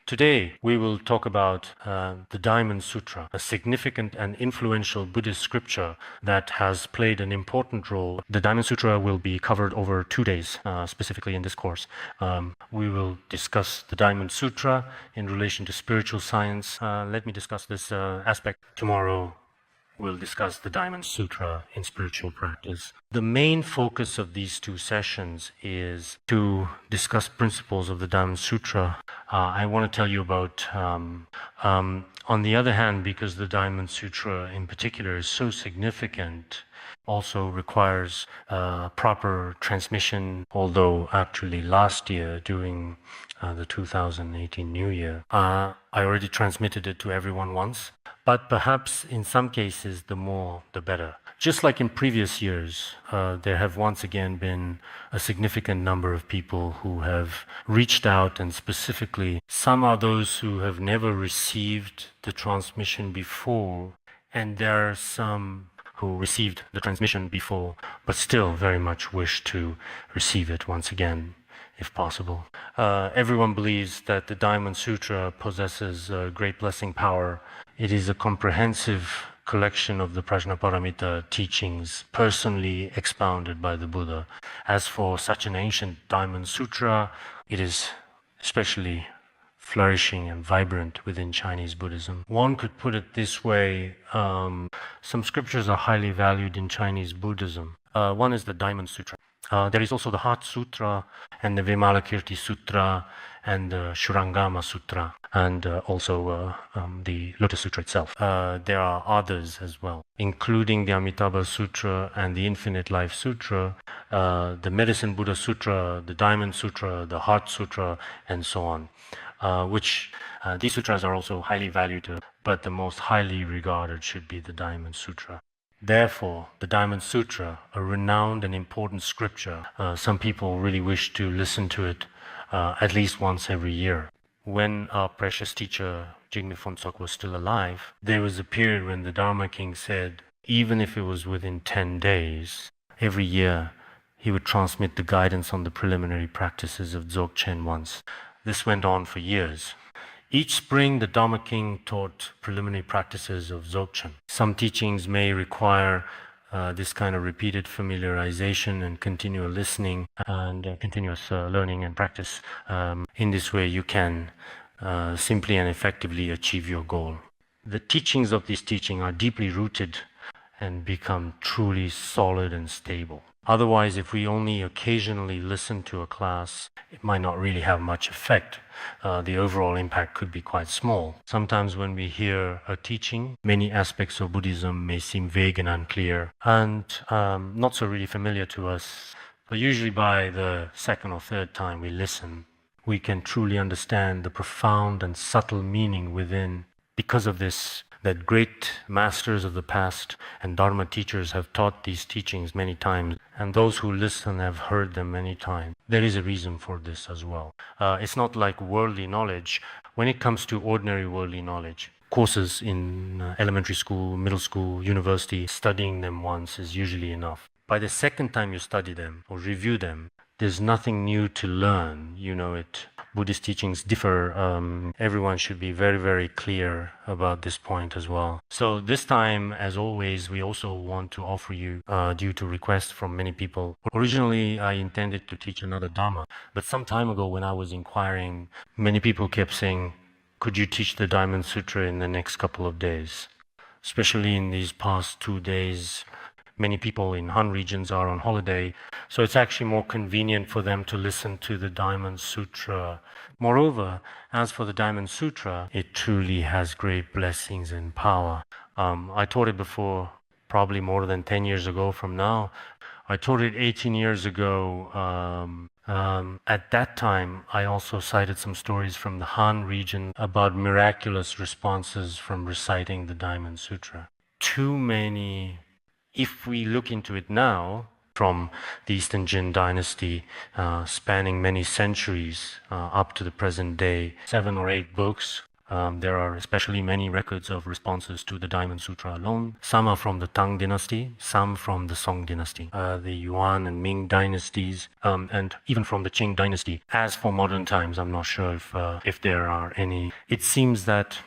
Today, we will talk about the Diamond Sutra, a significant and influential Buddhist scripture that has played an important role. The Diamond Sutra will be covered over 2 days, specifically in this course. We will discuss the Diamond Sutra in relation to spiritual science. Let me discuss this aspect tomorrow. We'll discuss the Diamond Sutra in spiritual practice. The main focus of these 2 sessions is to discuss principles of the Diamond Sutra. I want to tell you about, on the other hand, because the Diamond Sutra in particular is so significant, also requires proper transmission, although actually last year during the 2018 New Year, I already transmitted it to everyone once, but perhaps in some cases the more the better. Just like in previous years, there have once again been a significant number of people who have reached out, and specifically some are those who have never received the transmission before, and there are some who received the transmission before, but still very much wish to receive it once again, if possible. Everyone believes that the Diamond Sutra possesses great blessing power. It is a comprehensive collection of the Prajnaparamita teachings, personally expounded by the Buddha. As for such an ancient Diamond Sutra, it is especially flourishing and vibrant within Chinese Buddhism. One could put it this way, some scriptures are highly valued in Chinese Buddhism. One is the Diamond Sutra. There is also the Heart Sutra and the Vimalakirti Sutra and the Shurangama Sutra, and also the Lotus Sutra itself. There are others as well, including the Amitabha Sutra and the Infinite Life Sutra, the Medicine Buddha Sutra, the Diamond Sutra, the Heart Sutra, and so on. Which these sutras are also highly valued, but the most highly regarded should be the Diamond Sutra. Therefore, the Diamond Sutra, a renowned and important scripture, some people really wish to listen to it at least once every year. When our precious teacher Jigme Phuntsok was still alive, there was a period when the Dharma King said, even if it was within 10 days, every year he would transmit the guidance on the preliminary practices of Dzogchen once. This went on for years. Each spring, the Dharma King taught preliminary practices of Dzogchen. Some teachings may require this kind of repeated familiarization and continual listening and continuous learning and practice. In this way, you can simply and effectively achieve your goal. The teachings of this teaching are deeply rooted and become truly solid and stable. Otherwise, if we only occasionally listen to a class, it might not really have much effect. The overall impact could be quite small. Sometimes when we hear a teaching, many aspects of Buddhism may seem vague and unclear and not so really familiar to us. But usually by the second or third time we listen, we can truly understand the profound and subtle meaning within. Because of this, that great masters of the past and Dharma teachers have taught these teachings many times, and those who listen have heard them many times. There is a reason for this as well. It's not like worldly knowledge. When it comes to ordinary worldly knowledge, courses in elementary school, middle school, university, studying them once is usually enough. By the second time you study them or review them, there's nothing new to learn. You know it. Buddhist teachings differ. Everyone should be very, very clear about this point as well. So this time, as always, we also want to offer you, due to requests from many people. Originally, I intended to teach another Dhamma, but some time ago when I was inquiring, many people kept saying, could you teach the Diamond Sutra in the next couple of days? Especially in these past 2 days, many people in Han regions are on holiday, so it's actually more convenient for them to listen to the Diamond Sutra. Moreover, as for the Diamond Sutra, it truly has great blessings and power. I taught it before, probably more than 10 years ago from now. I taught it 18 years ago. At that time, I also cited some stories from the Han region about miraculous responses from reciting the Diamond Sutra. Too many If we look into it now, from the Eastern Jin dynasty, spanning many centuries up to the present day, 7 or 8 books. There are especially many records of responses to the Diamond Sutra alone. Some are from the Tang dynasty, some from the Song dynasty, the Yuan and Ming dynasties, and even from the Qing dynasty. As for modern times, I'm not sure if there are any. It seems that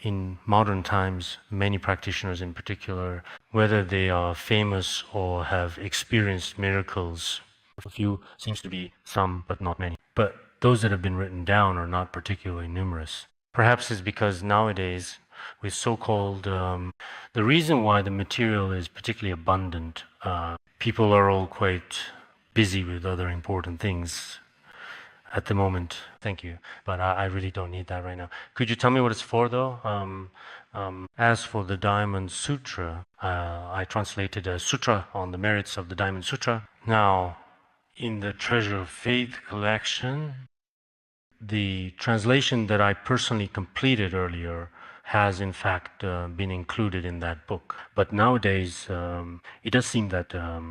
in modern times, many practitioners in particular, whether they are famous or have experienced miracles, a few seems to be some, but not many. But those that have been written down are not particularly numerous. Perhaps it's because nowadays, with so-called, the reason why the material is particularly abundant, people are all quite busy with other important things at the moment. Thank you, but I really don't need that right now. Could you tell me what it's for, though? As for the Diamond Sutra, I translated a sutra on the merits of the Diamond Sutra. Now, in the Treasure of Faith collection, the translation that I personally completed earlier has in fact been included in that book. But nowadays, it does seem that,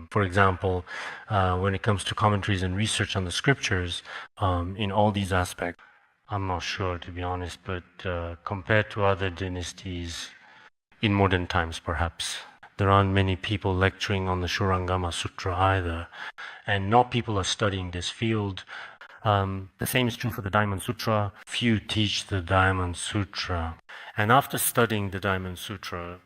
for example, when it comes to commentaries and research on the scriptures, in all these aspects, I'm not sure, to be honest, but compared to other dynasties in modern times, perhaps, there aren't many people lecturing on the Shurangama Sutra either, and not people are studying this field. The same is true for the Diamond Sutra. Few teach the Diamond Sutra. And after studying the Diamond Sutra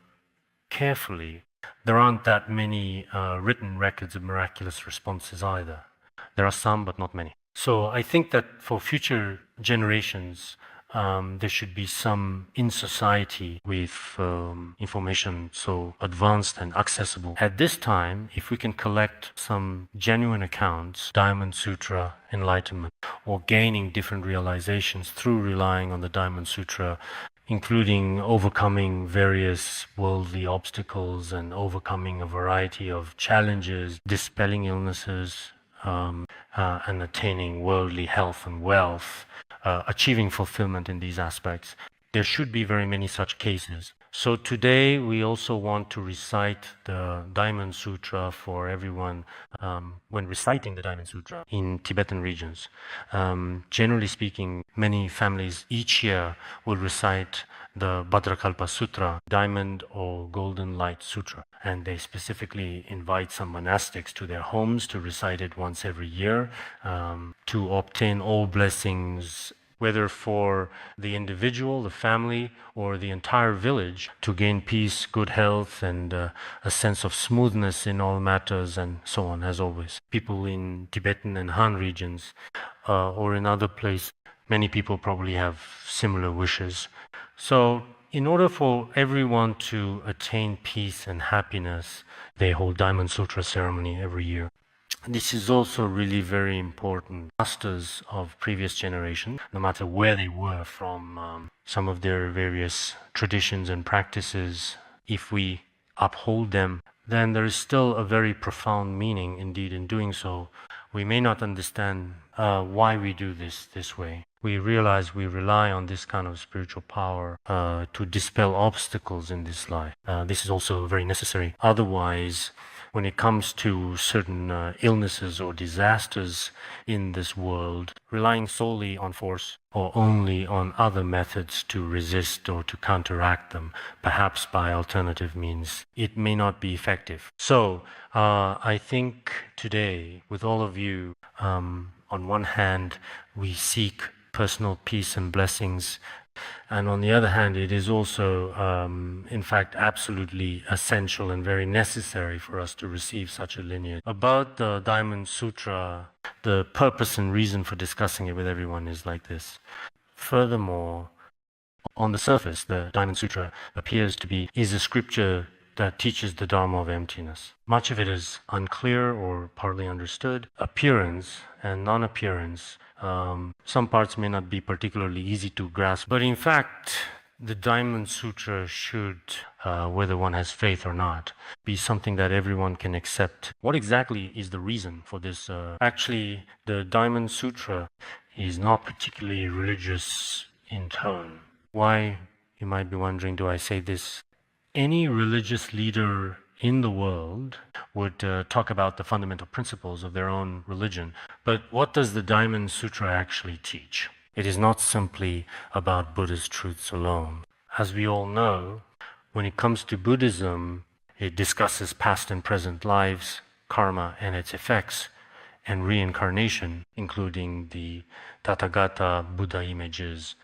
carefully, there aren't that many written records of miraculous responses either. There are some, but not many. So I think that for future generations, there should be some in society with information so advanced and accessible. At this time, if we can collect some genuine accounts, Diamond Sutra, enlightenment, or gaining different realizations through relying on the Diamond Sutra, including overcoming various worldly obstacles and overcoming a variety of challenges, dispelling illnesses, and attaining worldly health and wealth, achieving fulfillment in these aspects. There should be very many such cases. So today we also want to recite the Diamond Sutra for everyone when reciting the Diamond Sutra in Tibetan regions. Generally speaking, many families each year will recite the Bhadrakalpa Sutra, Diamond or Golden Light Sutra. And they specifically invite some monastics to their homes to recite it once every year to obtain all blessings, whether for the individual, the family, or the entire village, to gain peace, good health, and a sense of smoothness in all matters, and so on, as always. People in Tibetan and Han regions, or in other places, many people probably have similar wishes. So, in order for everyone to attain peace and happiness, they hold Diamond Sutra ceremony every year. This is also really very important. Masters of previous generation, no matter where they were from, some of their various traditions and practices, if we uphold them, then there is still a very profound meaning indeed in doing so. We may not understand why we do this way. We realize we rely on this kind of spiritual power to dispel obstacles in this life. This is also very necessary. Otherwise, when it comes to certain illnesses or disasters in this world, relying solely on force or only on other methods to resist or to counteract them, perhaps by alternative means, it may not be effective. So I think today, with all of you, on one hand, we seek personal peace and blessings, and on the other hand, it is also, in fact, absolutely essential and very necessary for us to receive such a lineage. About the Diamond Sutra, the purpose and reason for discussing it with everyone is like this. Furthermore, on the surface, the Diamond Sutra appears to be a scripture that teaches the Dharma of emptiness. Much of it is unclear or partly understood. Appearance and non-appearance, some parts may not be particularly easy to grasp, but in fact, the Diamond Sutra should, whether one has faith or not, be something that everyone can accept. What exactly is the reason for this? Actually, the Diamond Sutra is not particularly religious in tone. Why, you might be wondering, do I say this? Any religious leader in the world would talk about the fundamental principles of their own religion. But what does the Diamond Sutra actually teach? It is not simply about Buddha's truths alone. As we all know, when it comes to Buddhism, it discusses past and present lives, karma and its effects, and reincarnation, including the Tathagata Buddha images,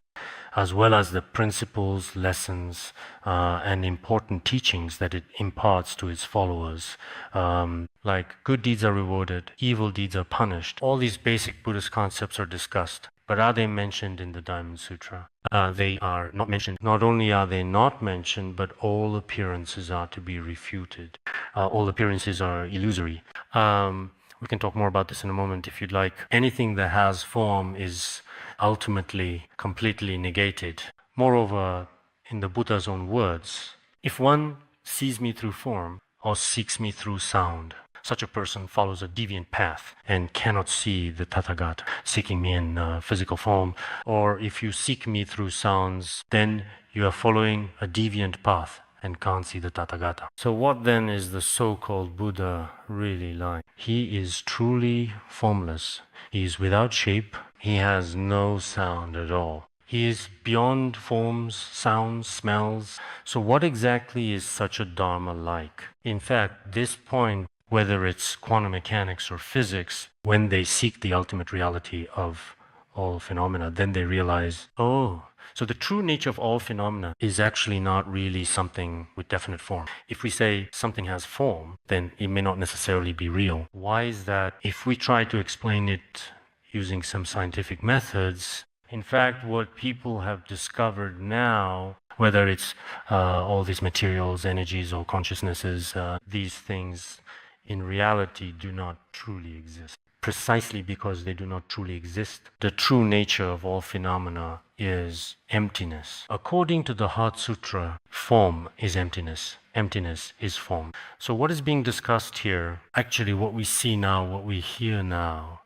as well as the principles, lessons, and important teachings that it imparts to its followers. Like good deeds are rewarded, evil deeds are punished. All these basic Buddhist concepts are discussed. But are they mentioned in the Diamond Sutra? They are not mentioned. Not only are they not mentioned, but all appearances are to be refuted. All appearances are illusory. We can talk more about this in a moment if you'd like. Anything that has form is ultimately completely negated. Moreover, in the Buddha's own words, if one sees me through form or seeks me through sound, such a person follows a deviant path and cannot see the Tathagata, seeking me in physical form. Or if you seek me through sounds, then you are following a deviant path and can't see the Tathagata. So what then is the so-called Buddha really like? He is truly formless. He is without shape. He has no sound at all. He is beyond forms, sounds, smells. So what exactly is such a Dharma like? In fact, this point, whether it's quantum mechanics or physics, when they seek the ultimate reality of all phenomena, then they realize, oh, so the true nature of all phenomena is actually not really something with definite form. If we say something has form, then it may not necessarily be real. Why is that? If we try to explain it using some scientific methods, in fact, what people have discovered now, whether it's all these materials, energies, or consciousnesses, these things in reality do not truly exist. Precisely because they do not truly exist, the true nature of all phenomena is emptiness. According to the Heart Sutra, form is emptiness. Emptiness is form. So what is being discussed here, actually what we see now, what we hear now,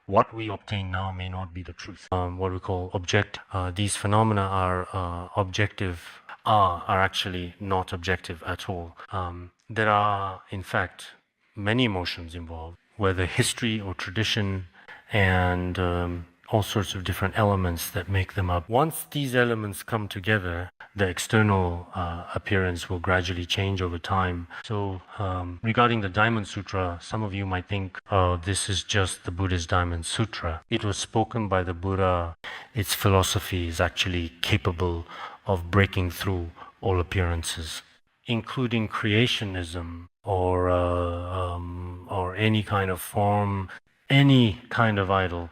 what we obtain now may not be the truth. What we call object. These phenomena are objective, are actually not objective at all. There are, in fact, many emotions involved, whether history or tradition, and all sorts of different elements that make them up. Once these elements come together, the external appearance will gradually change over time. So regarding the Diamond Sutra, some of you might think, oh, this is just the Buddhist Diamond Sutra. It was spoken by the Buddha. Its philosophy is actually capable of breaking through all appearances, including creationism or any kind of form, any kind of idol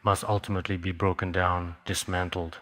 must ultimately be broken down, dismantled.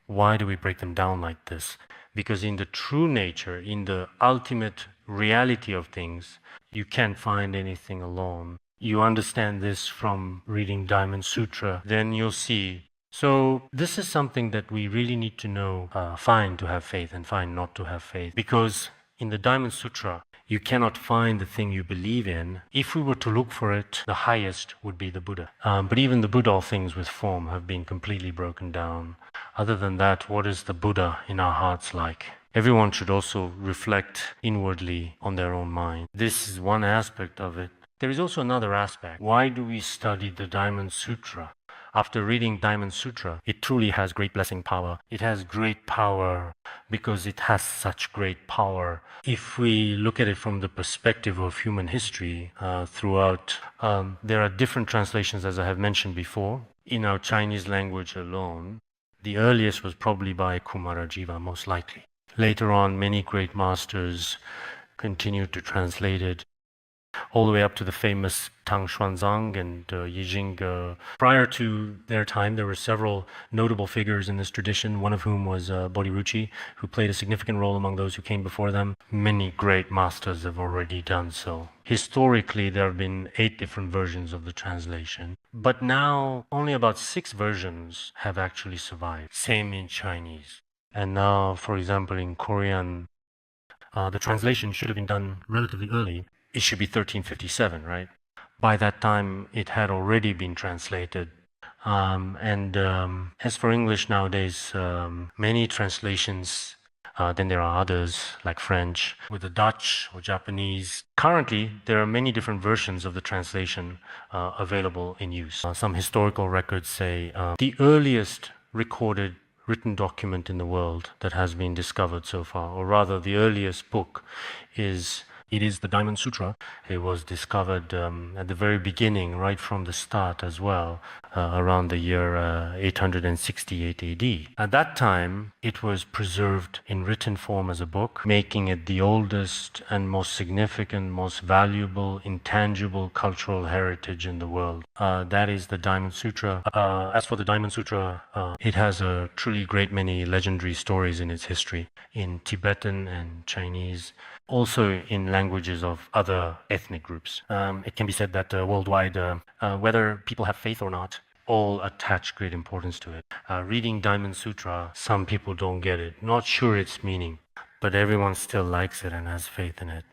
Why do we break them down like this? Because in the true nature, in the ultimate reality of things, you can't find anything alone. You understand this from reading Diamond Sutra, then you'll see. So this is something that we really need to know, find to have faith and find not to have faith. Because in the Diamond Sutra, you cannot find the thing you believe in. If we were to look for it, the highest would be the Buddha. But even the Buddha, all things with form, have been completely broken down. Other than that, what is the Buddha in our hearts like? Everyone should also reflect inwardly on their own mind. This is one aspect of it. There is also another aspect. Why do we study the Diamond Sutra? After reading Diamond Sutra, it truly has great blessing power. It has great power because it has such great power. If we look at it from the perspective of human history throughout, there are different translations, as I have mentioned before. In our Chinese language alone, the earliest was probably by Kumarajiva, most likely. Later on, many great masters continued to translate it, all the way up to the famous Tang Xuanzang and Yijing. Prior to their time, there were several notable figures in this tradition, one of whom was Bodhiruchi, who played a significant role among those who came before them. Many great masters have already done so. Historically, there have been 8 different versions of the translation, but now only about 6 versions have actually survived. Same in Chinese. And now, for example, in Korean, the translation should have been done relatively early. It should be 1357, right? By that time, it had already been translated. As for English nowadays, many translations Then there are others like French, with the Dutch or Japanese. Currently, there are many different versions of the translation available in use. Some historical records say the earliest recorded written document in the world that has been discovered so far, or rather the earliest book is the Diamond Sutra. It was discovered at the very beginning, right from the start as well, around the year 868 AD. At that time, it was preserved in written form as a book, making it the oldest and most significant, most valuable, intangible cultural heritage in the world. That is the Diamond Sutra. As for the Diamond Sutra, it has a truly great many legendary stories in its history, in Tibetan and Chinese, also in languages of other ethnic groups. It can be said that worldwide, whether people have faith or not, all attach great importance to it. Reading Diamond Sutra, some people don't get it, not sure its meaning, but everyone still likes it and has faith in it.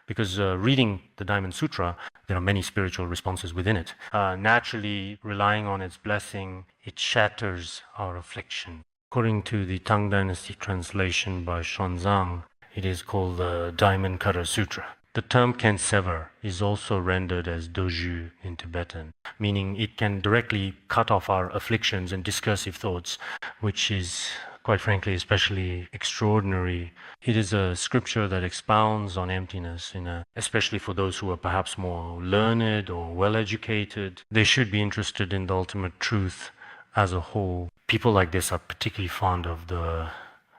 Because reading the Diamond Sutra, there are many spiritual responses within it. Naturally, relying on its blessing, it shatters our affliction. According to the Tang Dynasty translation by Xuanzang, it is called the Diamond Cutter Sutra. The term can sever is also rendered as doju in Tibetan, meaning it can directly cut off our afflictions and discursive thoughts, which is, quite frankly, especially extraordinary. It is a scripture that expounds on emptiness, especially for those who are perhaps more learned or well-educated. They should be interested in the ultimate truth as a whole. People like this are particularly fond of the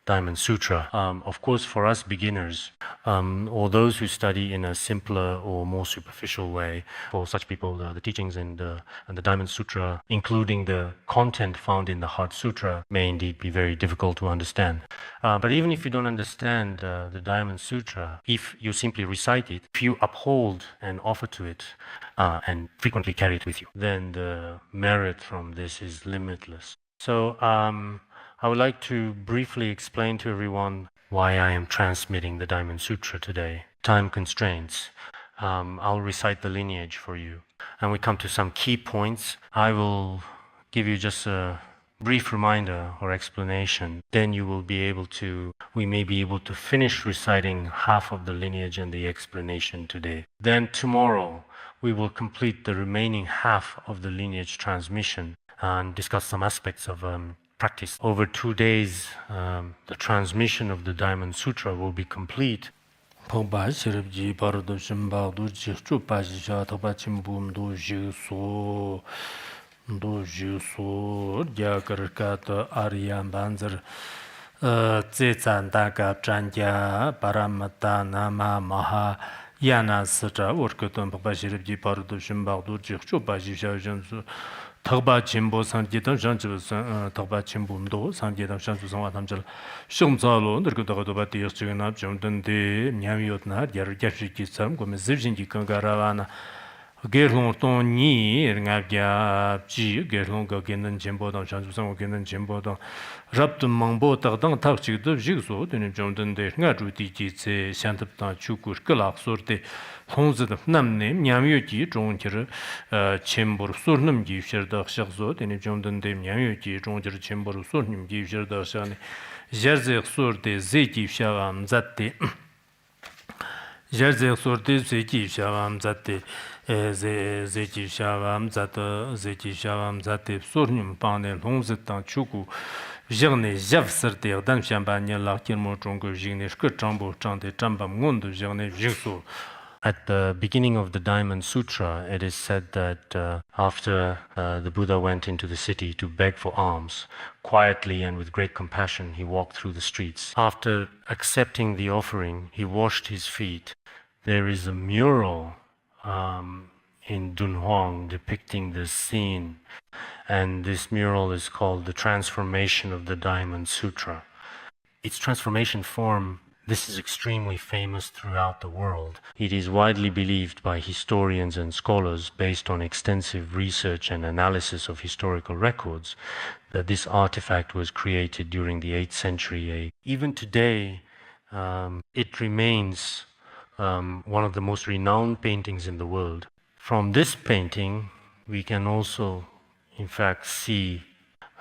Diamond Sutra. Of course, for us beginners, or those who study in a simpler or more superficial way, for such people, the teachings and the Diamond Sutra, including the content found in the Heart Sutra, may indeed be very difficult to understand. But even if you don't understand the Diamond Sutra, if you simply recite it, if you uphold and offer to it, and frequently carry it with you, then the merit from this is limitless. So, I would like to briefly explain to everyone why I am transmitting the Diamond Sutra today. Time constraints. I'll recite the lineage for you. And we come to some key points. I will give you just a brief reminder or explanation. Then we may be able to finish reciting half of the lineage and the explanation today. Then tomorrow, we will complete the remaining half of the lineage transmission and discuss some aspects of practice. Over 2 days, the transmission of the Diamond Sutra will be complete. Yana Sutra, Workaton Pashirji Pardo Shimbadu Chupa Tagba Chimbo Sanjitan Shanchus Tagba Chimbumdo, Sanjitan Shanchus Watamjal, Shumsalo, the Kutobati Chiganap, Jumden de Nyamiotna, Yarjaki Sam, Gomezivji Kangaravana. Gerlong Tony, Ngabia, G, Gerlong Gagan Jimbo, Shansu Gagan Jimbo, Raptum Mambo, Tardan Tachi, the Jigsaw, the Jonathan de Ngajuti, Santapta, Chukur, Kalak, Sorte, Hons of Namne, Nyamyuki, Jonker, Chamber, Surnum, give share the Shakzo, and Jonathan de Nyamyuki, Jonker, Chamber, Surnum, give share the Shani, Jersey Sorte, Zeki Shavam, Zate. Jersey Sorte, Zeki Shavam, Zate. Zeki Shavam Zate Sornum Pane Longzetan Chuku Jerne Javserte Dan Shambanya Lakirmo Jongo Jine Skutrambo Chante Chambam Mundu Jerne Jigso. At the beginning of the Diamond Sutra, it is said that after the Buddha went into the city to beg for alms, quietly and with great compassion, he walked through the streets. After accepting the offering, he washed his feet. There is a mural in Dunhuang depicting this scene, and this mural is called The Transformation of the Diamond Sutra. Its transformation form, this is extremely famous throughout the world. It is widely believed by historians and scholars, based on extensive research and analysis of historical records, that this artifact was created during the 8th century. Even today, it remains one of the most renowned paintings in the world. From this painting, we can also, in fact, see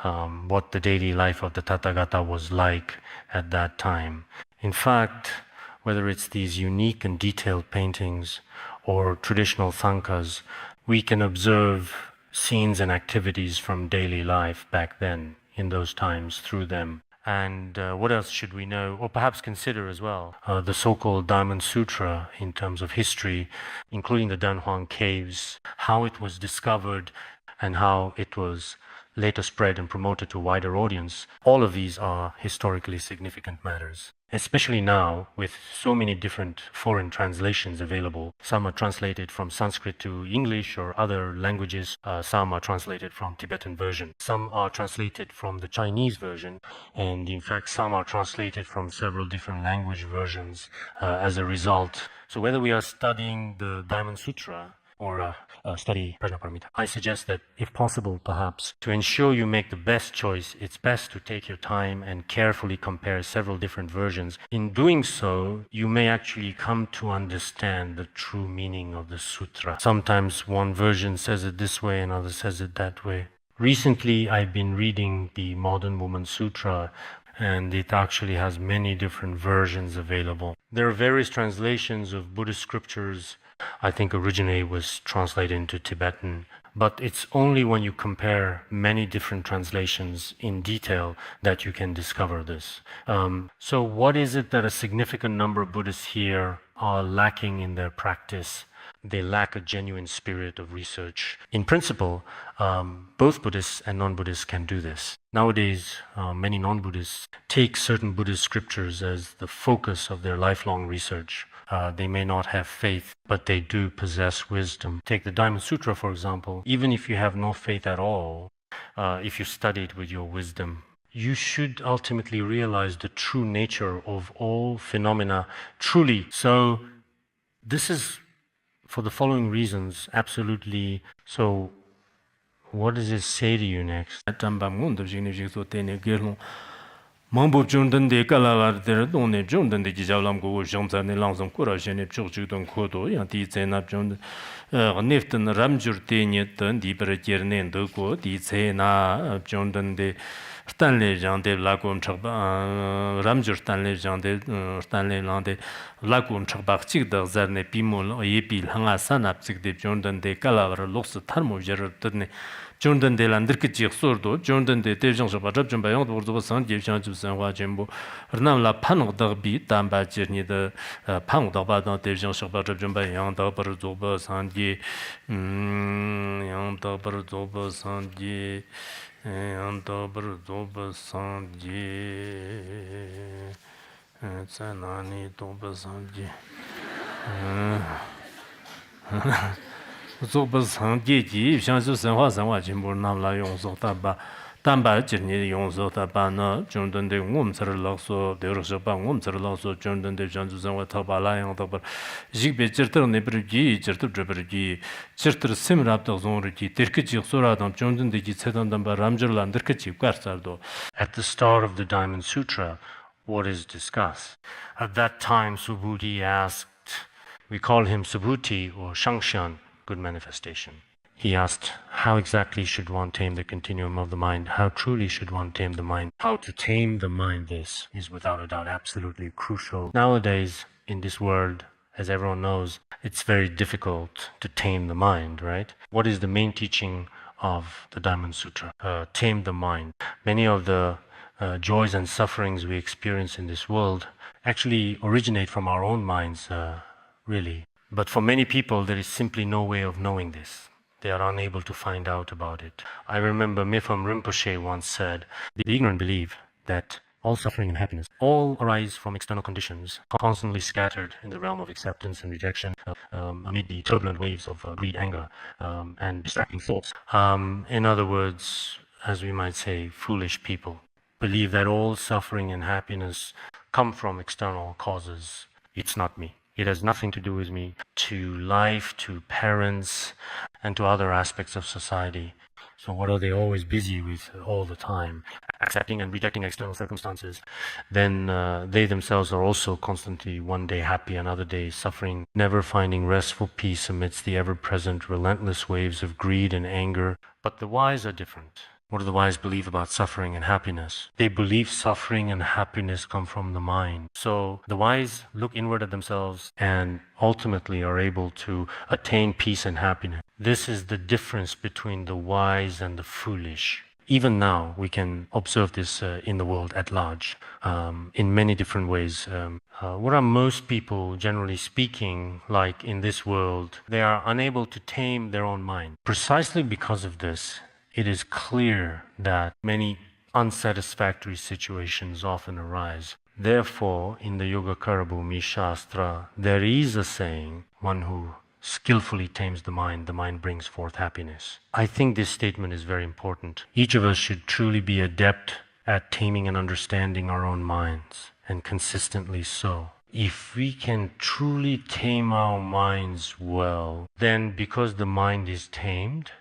what the daily life of the Tathagata was like at that time. In fact, whether it's these unique and detailed paintings or traditional thangkas, we can observe scenes and activities from daily life back then, in those times, through them. And what else should we know, or perhaps consider as well? The so-called Diamond Sutra in terms of history, including the Danhuang caves, how it was discovered and how it was later spread and promoted to a wider audience. All of these are historically significant matters, especially now with so many different foreign translations available. Some are translated from Sanskrit to English or other languages. Some are translated from Tibetan version. Some are translated from the Chinese version. And in fact, some are translated from several different language versions as a result. So whether we are studying the Diamond Sutra or study Prajnaparamita, I suggest that, if possible, perhaps, to ensure you make the best choice, it's best to take your time and carefully compare several different versions. In doing so, you may actually come to understand the true meaning of the sutra. Sometimes one version says it this way, another says it that way. Recently, I've been reading the Modern Woman Sutra, and it actually has many different versions available. There are various translations of Buddhist scriptures. I think originally it was translated into Tibetan, but it's only when you compare many different translations in detail that you can discover this. So what is it that a significant number of Buddhists here are lacking in their practice? They lack a genuine spirit of research. In principle, both Buddhists and non-Buddhists can do this. Nowadays, many non-Buddhists take certain Buddhist scriptures as the focus of their lifelong research. They may not have faith, but they do possess wisdom. Take the Diamond Sutra, for example. Even if you have no faith at all, if you study it with your wisdom, you should ultimately realize the true nature of all phenomena truly. So this is, for the following reasons, absolutely. So what does it say to you next? Mambo Jordan de Kalavar, there don't a Jordan de Gizalam go, Jonathan and Lanzam Kura, Jenny Churchudon Kodo, Yanti Zena John Nifton Ramjur Teniet, and deeper Jernen Doko, the Zena, Jordan de Stanley Jean de Lacon Chaba, Ramjur Stanley Jean de Stanley Lande, Lacon Chabak Chig, the Zarne Pimol, Yepil, Hanga Sanapsik de Jordan de Kalavar, Lost Thermo Gerard. Jordan de Landirki Sordo, Jordan de Tejan Shabajab Bayon, or San Division to San Wajimbo, Renam La Panok Derby, Tamba Journey, the Pang Dabada, Tejan Shabajab Bayon, Dabber Zoba, Sandi, Yan Dabber Zoba, Sandi, Yan Dabber Zoba, Sandi, Sanani Doba Sandi. Zobas Hangi, Shansu Sanwa Sanwa Jimbo Namla Yonso Taba, Tamba Jirni Yonso Tabana, Jordan de Wumser Loso, de Rosaba Wumser Loso, Jordan de Jansu Sanwa Tabala and Tabar, Jigbe Jerter Nebergi, Jerter Drebergi, Jerter Simrap Zonriki, Tirkichi Soradam, Jordan de Gitsedan Ramjerland, Dirkichi Garsardo. At the start of the Diamond Sutra, what is discussed? At that time, Subhuti asked, we call him Subhuti or Shangshan, good manifestation. He asked, how exactly should one tame the continuum of the mind? How truly should one tame the mind? How to tame the mind, this is without a doubt absolutely crucial. Nowadays, in this world, as everyone knows, it's very difficult to tame the mind, right? What is the main teaching of the Diamond Sutra? Tame the mind. Many of the joys and sufferings we experience in this world actually originate from our own minds, really. But for many people, there is simply no way of knowing this. They are unable to find out about it. I remember Mipham Rinpoche once said, the ignorant believe that all suffering and happiness all arise from external conditions, constantly scattered in the realm of acceptance and rejection amid the turbulent waves of greed, anger, and distracting thoughts. In other words, as we might say, foolish people believe that all suffering and happiness come from external causes. It's not me. It has nothing to do with me, to life, to parents, and to other aspects of society. So what are they always busy with all the time? Accepting and rejecting external circumstances. Then they themselves are also constantly one day happy, another day suffering, never finding restful peace amidst the ever-present relentless waves of greed and anger. But the wise are different. What do the wise believe about suffering and happiness? They believe suffering and happiness come from the mind. So the wise look inward at themselves and ultimately are able to attain peace and happiness. This is the difference between the wise and the foolish. Even now, we can observe this in the world at large, in many different ways. What are most people, generally speaking, like in this world? They are unable to tame their own mind. Precisely because of this, it is clear that many unsatisfactory situations often arise. Therefore, in the Yogacarabhumi Shastra, there is a saying, one who skillfully tames the mind brings forth happiness. I think this statement is very important. Each of us should truly be adept at taming and understanding our own minds, and consistently so. If we can truly tame our minds well, then because the mind is tamed,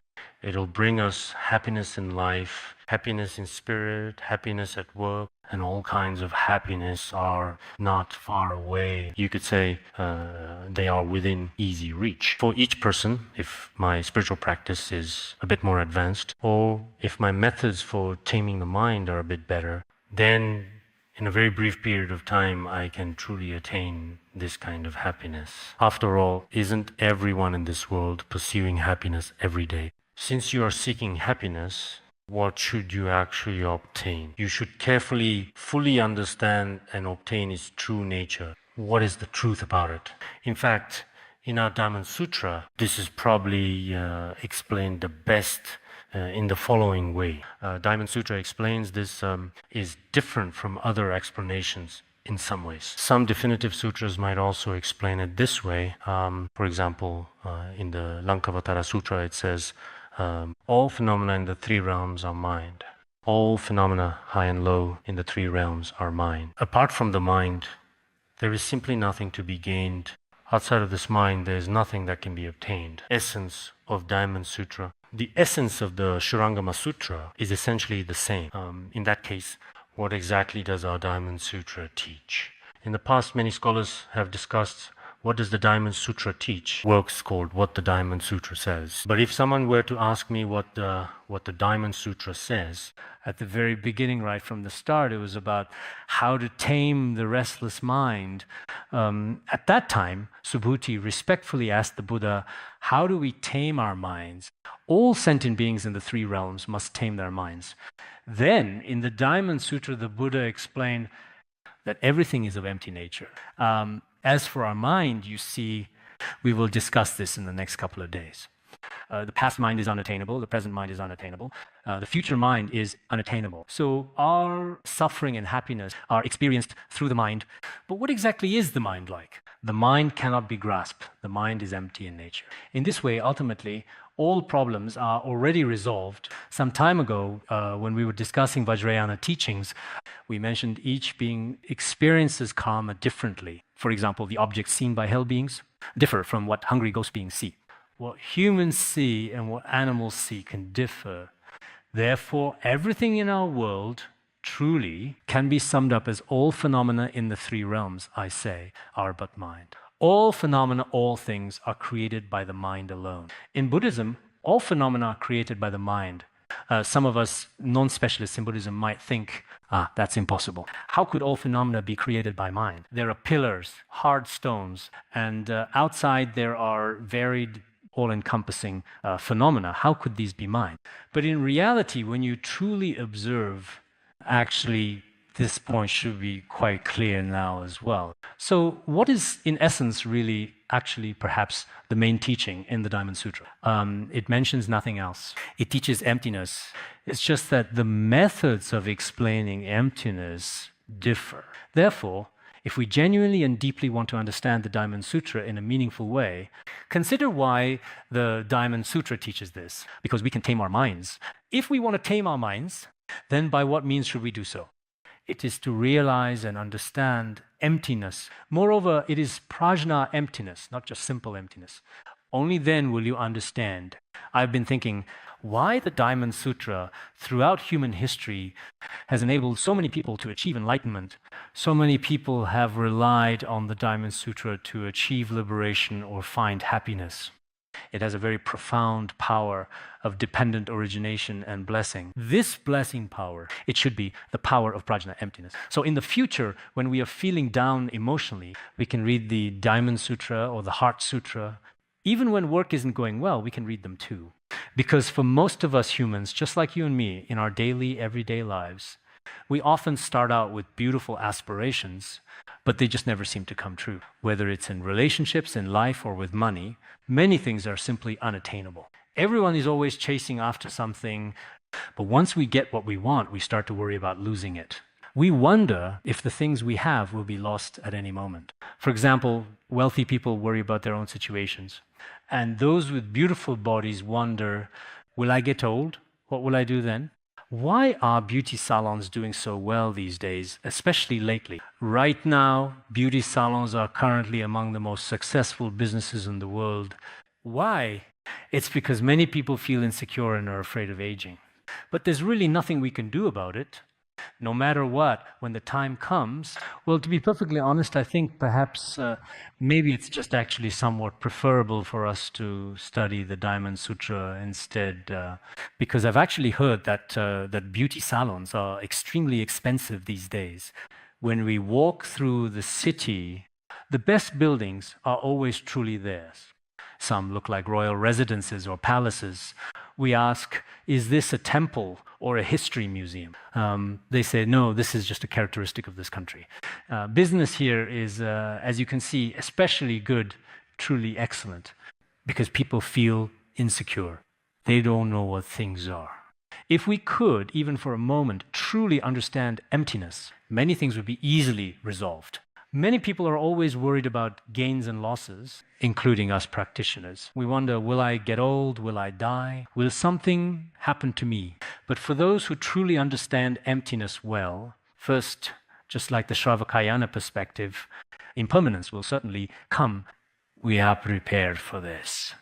it'll bring us happiness in life, happiness in spirit, happiness at work, and all kinds of happiness are not far away. You could say they are within easy reach. For each person, if my spiritual practice is a bit more advanced, or if my methods for taming the mind are a bit better, then in a very brief period of time, I can truly attain this kind of happiness. After all, isn't everyone in this world pursuing happiness every day? Since you are seeking happiness, what should you actually obtain? You should carefully, fully understand and obtain its true nature. What is the truth about it? In fact, in our Diamond Sutra, this is probably explained the best in the following way. Diamond Sutra explains this is different from other explanations in some ways. Some definitive sutras might also explain it this way. For example, in the Lankavatara Sutra, it says, all phenomena in the three realms are mind. All phenomena, high and low, in the three realms are mind. Apart from the mind, there is simply nothing to be gained. Outside of this mind, there is nothing that can be obtained. Essence of Diamond Sutra. The essence of the Shurangama Sutra is essentially the same. In that case, what exactly does our Diamond Sutra teach? In the past, many scholars have discussed what does the Diamond Sutra teach? Works called What the Diamond Sutra Says. But if someone were to ask me what the Diamond Sutra says, at the very beginning, right from the start, it was about how to tame the restless mind. At that time, Subhuti respectfully asked the Buddha, how do we tame our minds? All sentient beings in the three realms must tame their minds. Then, in the Diamond Sutra, the Buddha explained that everything is of empty nature. As for our mind, you see, we will discuss this in the next couple of days. The past mind is unattainable, the present mind is unattainable, the future mind is unattainable. So our suffering and happiness are experienced through the mind. But what exactly is the mind like? The mind cannot be grasped. The mind is empty in nature. In this way, ultimately, all problems are already resolved. Some time ago, when we were discussing Vajrayana teachings, we mentioned each being experiences karma differently. For example, the objects seen by hell beings differ from what hungry ghost beings see. What humans see and what animals see can differ. Therefore, everything in our world truly can be summed up as all phenomena in the three realms, I say, are but mind. All phenomena, all things are created by the mind alone. In Buddhism, all phenomena are created by the mind. Some of us non-specialists in Buddhism might think, that's impossible. How could all phenomena be created by mind? There are pillars, hard stones, and outside there are varied, all-encompassing phenomena. How could these be mind? But in reality, when you truly observe, actually, this point should be quite clear now as well. So what is, in essence, really actually perhaps the main teaching in the Diamond Sutra? It mentions nothing else. It teaches emptiness. It's just that the methods of explaining emptiness differ. Therefore, if we genuinely and deeply want to understand the Diamond Sutra in a meaningful way, consider why the Diamond Sutra teaches this. Because we can tame our minds. If we want to tame our minds, then by what means should we do so? It is to realize and understand emptiness. Moreover, it is prajna emptiness, not just simple emptiness. Only then will you understand. I've been thinking, why the Diamond Sutra throughout human history has enabled so many people to achieve enlightenment. So many people have relied on the Diamond Sutra to achieve liberation or find happiness. It has a very profound power of dependent origination and blessing. This blessing power, it should be the power of prajna, emptiness. So in the future, when we are feeling down emotionally, we can read the Diamond Sutra or the Heart Sutra. Even when work isn't going well, we can read them too. Because for most of us humans, just like you and me, in our daily, everyday lives, we often start out with beautiful aspirations, but they just never seem to come true. Whether it's in relationships, in life, or with money, many things are simply unattainable. Everyone is always chasing after something, but once we get what we want, we start to worry about losing it. We wonder if the things we have will be lost at any moment. For example, wealthy people worry about their own situations. And those with beautiful bodies wonder, will I get old? What will I do then? Why are beauty salons doing so well these days, especially lately? Right now, beauty salons are currently among the most successful businesses in the world. Why? It's because many people feel insecure and are afraid of aging. But there's really nothing we can do about it. No matter what, when the time comes, well, to be perfectly honest, I think perhaps maybe it's just actually somewhat preferable for us to study the Diamond Sutra instead, because I've actually heard that beauty salons are extremely expensive these days. When we walk through the city, the best buildings are always truly theirs. Some look like royal residences or palaces. We ask, is this a temple or a history museum? They say, no, this is just a characteristic of this country. Business here is, as you can see, especially good, truly excellent, because people feel insecure. They don't know what things are. If we could, even for a moment, truly understand emptiness, many things would be easily resolved. Many people are always worried about gains and losses, including us practitioners. We wonder, will I get old? Will I die? Will something happen to me? But for those who truly understand emptiness well, first, just like the Shravakayana perspective, impermanence will certainly come. We are prepared for this.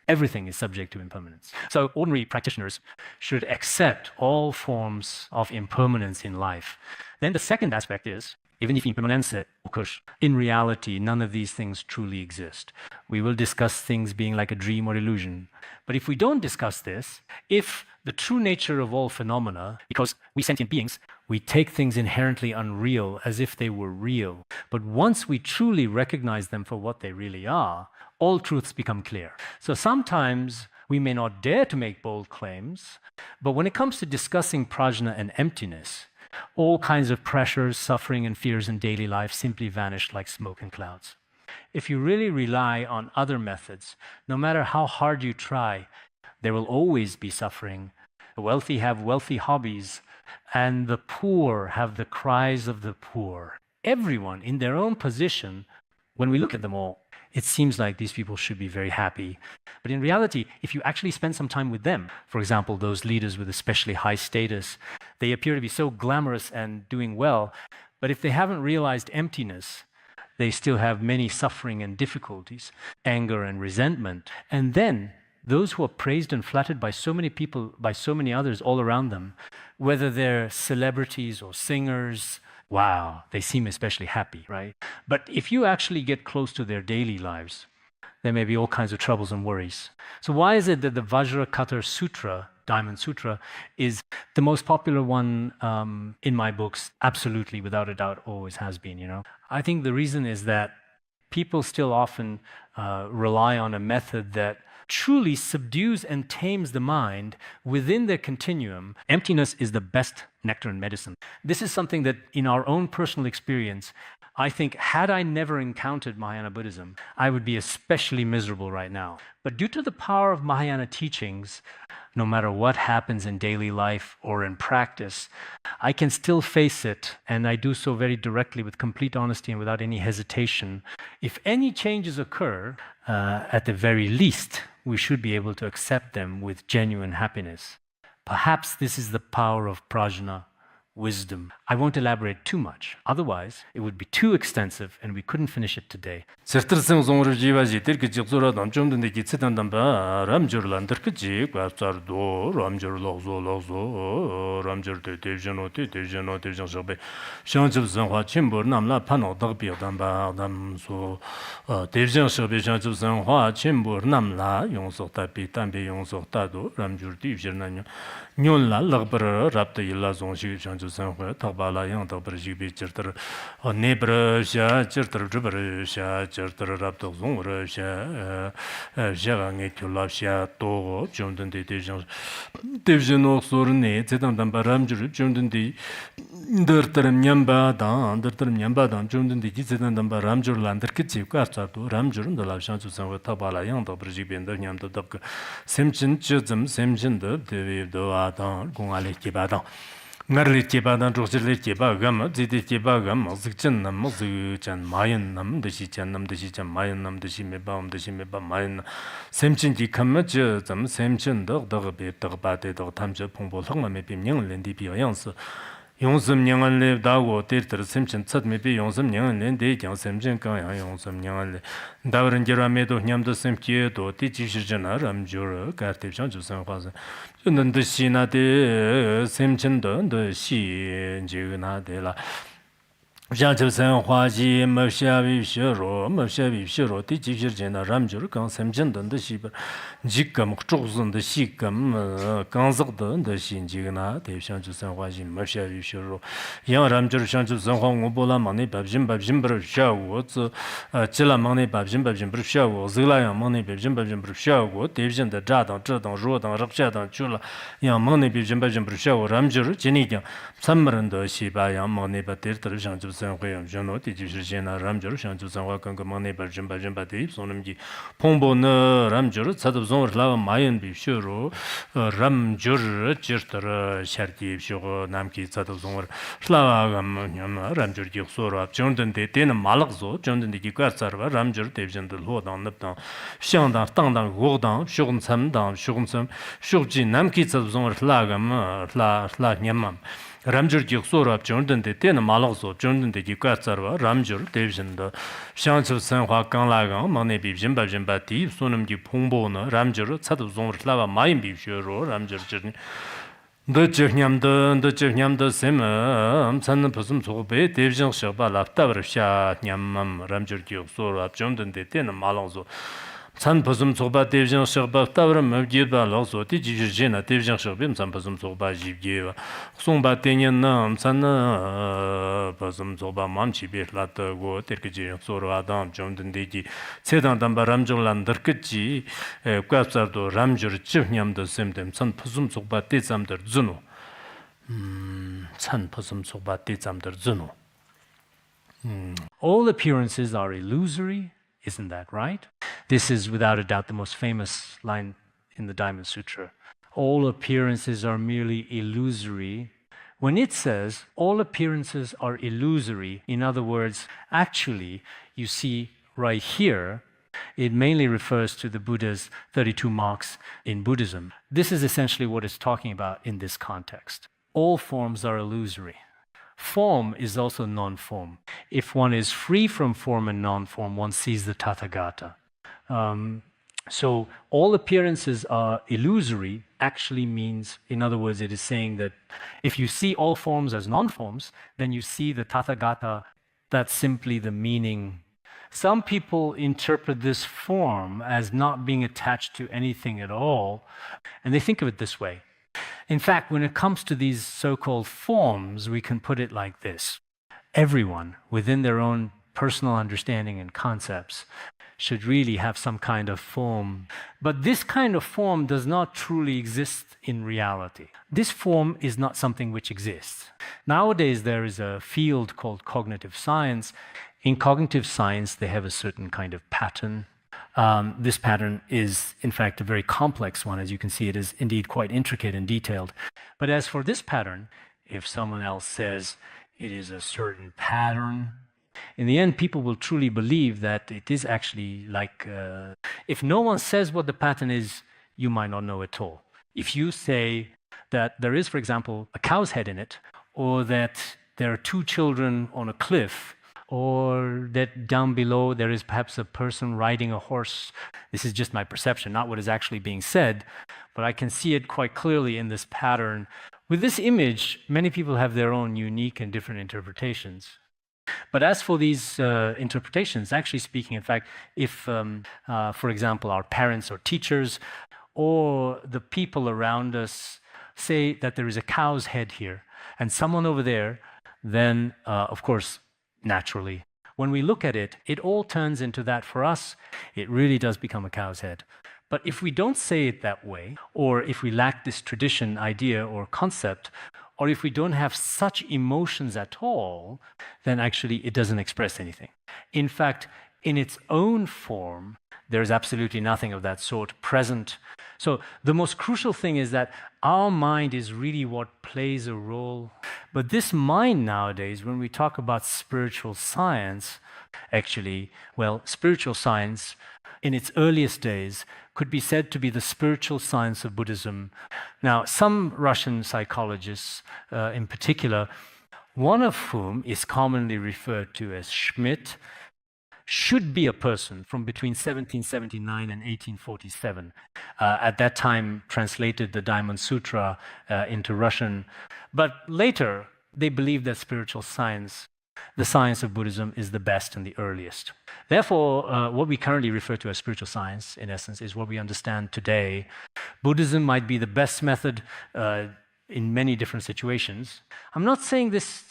Everything is subject to impermanence. So ordinary practitioners should accept all forms of impermanence in life. Then the second aspect is, even if impermanence occurs, in reality, none of these things truly exist. We will discuss things being like a dream or illusion. But if we don't discuss this, if the true nature of all phenomena, because we sentient beings, we take things inherently unreal as if they were real. But once we truly recognize them for what they really are, all truths become clear. So sometimes we may not dare to make bold claims, but when it comes to discussing prajna and emptiness, all kinds of pressures, suffering, and fears in daily life simply vanish like smoke and clouds. If you really rely on other methods, no matter how hard you try, there will always be suffering. The wealthy have wealthy hobbies, and the poor have the cries of the poor. Everyone in their own position, when we look at them all, it seems like these people should be very happy. But in reality, if you actually spend some time with them, for example, those leaders with especially high status, they appear to be so glamorous and doing well, but if they haven't realized emptiness, they still have many suffering and difficulties, anger and resentment. And then those who are praised and flattered by so many people, by so many others all around them, whether they're celebrities or singers, wow, they seem especially happy, right? But if you actually get close to their daily lives, there may be all kinds of troubles and worries. So why is it that the Vajrakata Sutra, Diamond Sutra, is the most popular one in my books? Absolutely, without a doubt, always has been, you know. I think the reason is that people still often rely on a method that truly subdues and tames the mind within their continuum. Emptiness is the best nectar and medicine. This is something that in our own personal experience, I think had I never encountered Mahayana Buddhism, I would be especially miserable right now. But due to the power of Mahayana teachings, no matter what happens in daily life or in practice, I can still face it, and I do so very directly with complete honesty and without any hesitation. If any changes occur, at the very least, we should be able to accept them with genuine happiness. Perhaps this is the power of prajna, wisdom. I won't elaborate too much, otherwise it would be too extensive and we couldn't finish it today. Сэртэрсэн зонроо живази тэр гэж зураад амчомд нэг гисэдан дамба рамжурлан тэр гэж гацардо рамжурлогзо рамжурдэ дэвжэн шобе шанчвсан 화 침보 남라 파노덕 비어담바 담소 дэвжэн шобе шанчвсан 화 침보 남라 용속다 비담비 용속다도 рамжур디 ивжернанyo 뇽라 лаг브르 랍데 일라 종시 шанчвсан 화 타발라 양 더브르 지비 쩨터 네브르샤 쩨터 르브르샤 쩨터 랍도 종르샤 샤강에 툴랍샤 또 좀든데 대전 옥소르네 제단단 바람주르 좀든데 더터름 냠바단 좀든데 지제단단 바람주르 란더키치 과차도 람주르 돌랍샤주상 타발라 양도 브지벤더 냠도 덕 셈친 쯧즘 셈진더 데비도 아단 공알레 기바단 Ngarli Tibadan Rosili Tibagam, Zidi Tibagam, Zichan Nam, Zuchan, Mayan Nam, the Shichan Nam, the Shichan, Mayan Nam, the Shimebam, the Shimeba Mayan, Semchin Dikamaj, some Semchin dog, Bate, dog Tamja, Pombo, Homa, maybe young Lendi Pians. Yonsum Yang live Dago, Theatre, Semchin, Sat, maybe Yonsum Yang Lendi, Semchin, Yonsum Yang Davar Jeramedo, Yam the Semki, to Tichijana, Ramjura, Cartive Chanju San Jose. And the Sina de Semchin, the Shi, Juna de la Jansen Huaji, Mershavi Shiro, Tichijana, Ramjur, Semchin, the Shib, Jikam, Trozon, the Shikam, Kanzak, the Shinjina, the Shanju San Huaji, Mershavi Shiro, Young Ramjur Shanju San Hong, Bola Money, Babjim, Shaw, Chilla Money, Babjim, Shaw, Zilla Money, Babjim, Shaw, Division, the Jadon, Rodan, Rapshadan, Chula, Young Money, Babjim, Shaw, Ramjur, Jeniga, Summer and the Shiba, Young Money, but theatre Shanju San Huayam, Jono, Tijana, Ramjur, Shanju San Huakan, Money, Babjim, Badi, Sonamji, Pombo, Ramjur, Sadab. Lava Mayan Bishuro, Ramjur, Chester, Sharki, Shuro, Namki, Satozor, Slavagam, Ramjur, Sora, Jonathan de Ten Malakzo, Jonathan de Gigasarva, Ramjur, Devian the Lord on the town, Shanda, Tanda, Godan, Shugun Sam down, Shugun Sam, Shukji, Namki, Satozor, Lagam, Nyamam. Ramjur Sora, Jonathan de Ten Malakzo, Jonathan de Gigasarva, Ramjur, Devian the Shans of San Huakan Lagan, Mane Bimba Jimbati, Sonam Gi Pongbo, Ramjur, Satozon, Lava, Mayan Bishuro, Ramjur journey. The Chernam the Sem, San Posum Sobe, Devian Shaba, Laftaver Sha, Nyamam, Ramjur Sora, Jonathan de Ten Malonzo. San Posum Soba, Devian Shaba, Tower, Mavgiba, Loso, Tijana, Devian Shabim, San Posum Soba, Jiva, Somba Tenian, San Posum Soba, Mamchi, Lata, Go, Terkaji, Soro Adam, Jonathan Digi, Sedan Damba Ramjolan, Derkaji, Quapsardo, Ramjur, Chifniam, the Semtem, San Posum Soba, Tizam, der Zuno. San Posum Soba, Tizam, der Zuno. All appearances are illusory. Isn't that right? This is without a doubt the most famous line in the Diamond Sutra. All appearances are merely illusory. When it says all appearances are illusory, in other words, actually, you see right here, it mainly refers to the Buddha's 32 marks in Buddhism. This is essentially what it's talking about in this context. All forms are illusory. Form is also non-form. If one is free from form and non-form, one sees the Tathagata. So all appearances are illusory actually means, in other words, it is saying that if you see all forms as non-forms, then you see the Tathagata. That's simply the meaning. Some people interpret this form as not being attached to anything at all, and they think of it this way. In fact, when it comes to these so-called forms, we can put it like this. Everyone, within their own personal understanding and concepts, should really have some kind of form. But this kind of form does not truly exist in reality. This form is not something which exists. Nowadays, there is a field called cognitive science. In cognitive science, they have a certain kind of pattern. This pattern is, in fact, a very complex one. As you can see, it is indeed quite intricate and detailed. But as for this pattern, if someone else says it is a certain pattern, in the end, people will truly believe that it is actually like, if no one says what the pattern is, you might not know at all. If you say that there is, for example, a cow's head in it, or that there are two children on a cliff, or that down below there is perhaps a person riding a horse. This is just my perception, not what is actually being said, but I can see it quite clearly in this pattern. With this image, many people have their own unique and different interpretations. But as for these interpretations, actually speaking, in fact, if, for example, our parents or teachers or the people around us say that there is a cow's head here and someone over there, then, of course, naturally, when we look at it, it all turns into that for us. It really does become a cow's head. But if we don't say it that way, or if we lack this tradition, idea, or concept, or if we don't have such emotions at all, then actually it doesn't express anything. In fact, in its own form, there is absolutely nothing of that sort present. So the most crucial thing is that our mind is really what plays a role. But this mind nowadays, when we talk about spiritual science, actually, well, spiritual science in its earliest days could be said to be the spiritual science of Buddhism. Now, some Russian psychologists in particular, one of whom is commonly referred to as Schmidt, should be a person from between 1779 and 1847. At that time, translated the Diamond Sutra into Russian. But later, they believed that spiritual science, the science of Buddhism, is the best and the earliest. Therefore, what we currently refer to as spiritual science, in essence, is what we understand today. Buddhism might be the best method in many different situations. I'm not saying this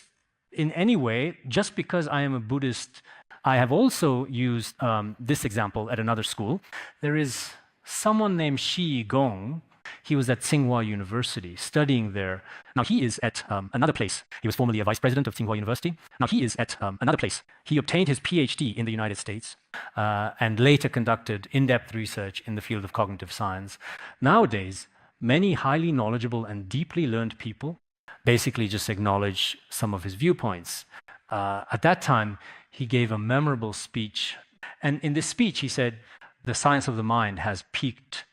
in any way just because I am a Buddhist. I have also used this example at another school. There is someone named Shi Gong. He was at Tsinghua University studying there. Now he is at another place. He was formerly a vice president of Tsinghua University. Now he is at another place. He obtained his PhD in the United States and later conducted in-depth research in the field of cognitive science. Nowadays, many highly knowledgeable and deeply learned people basically just acknowledge some of his viewpoints. At that time, he gave a memorable speech. And in this speech, he said, the science of the mind has peaked.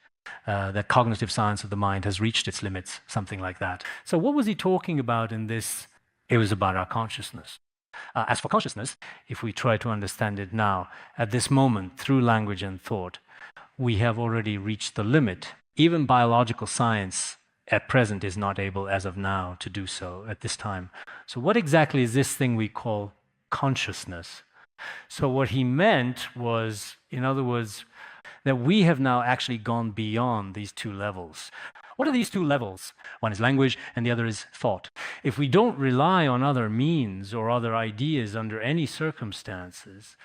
The cognitive science of the mind has reached its limits, something like that. So what was he talking about in this? It was about our consciousness. As for consciousness, if we try to understand it now, at this moment, through language and thought, we have already reached the limit. Even biological science at present is not able, as of now, to do so at this time. So what exactly is this thing we call consciousness? So what he meant was, in other words, that we have now actually gone beyond these two levels. What are these two levels? One is language and the other is thought. If we don't rely on other means or other ideas under any circumstances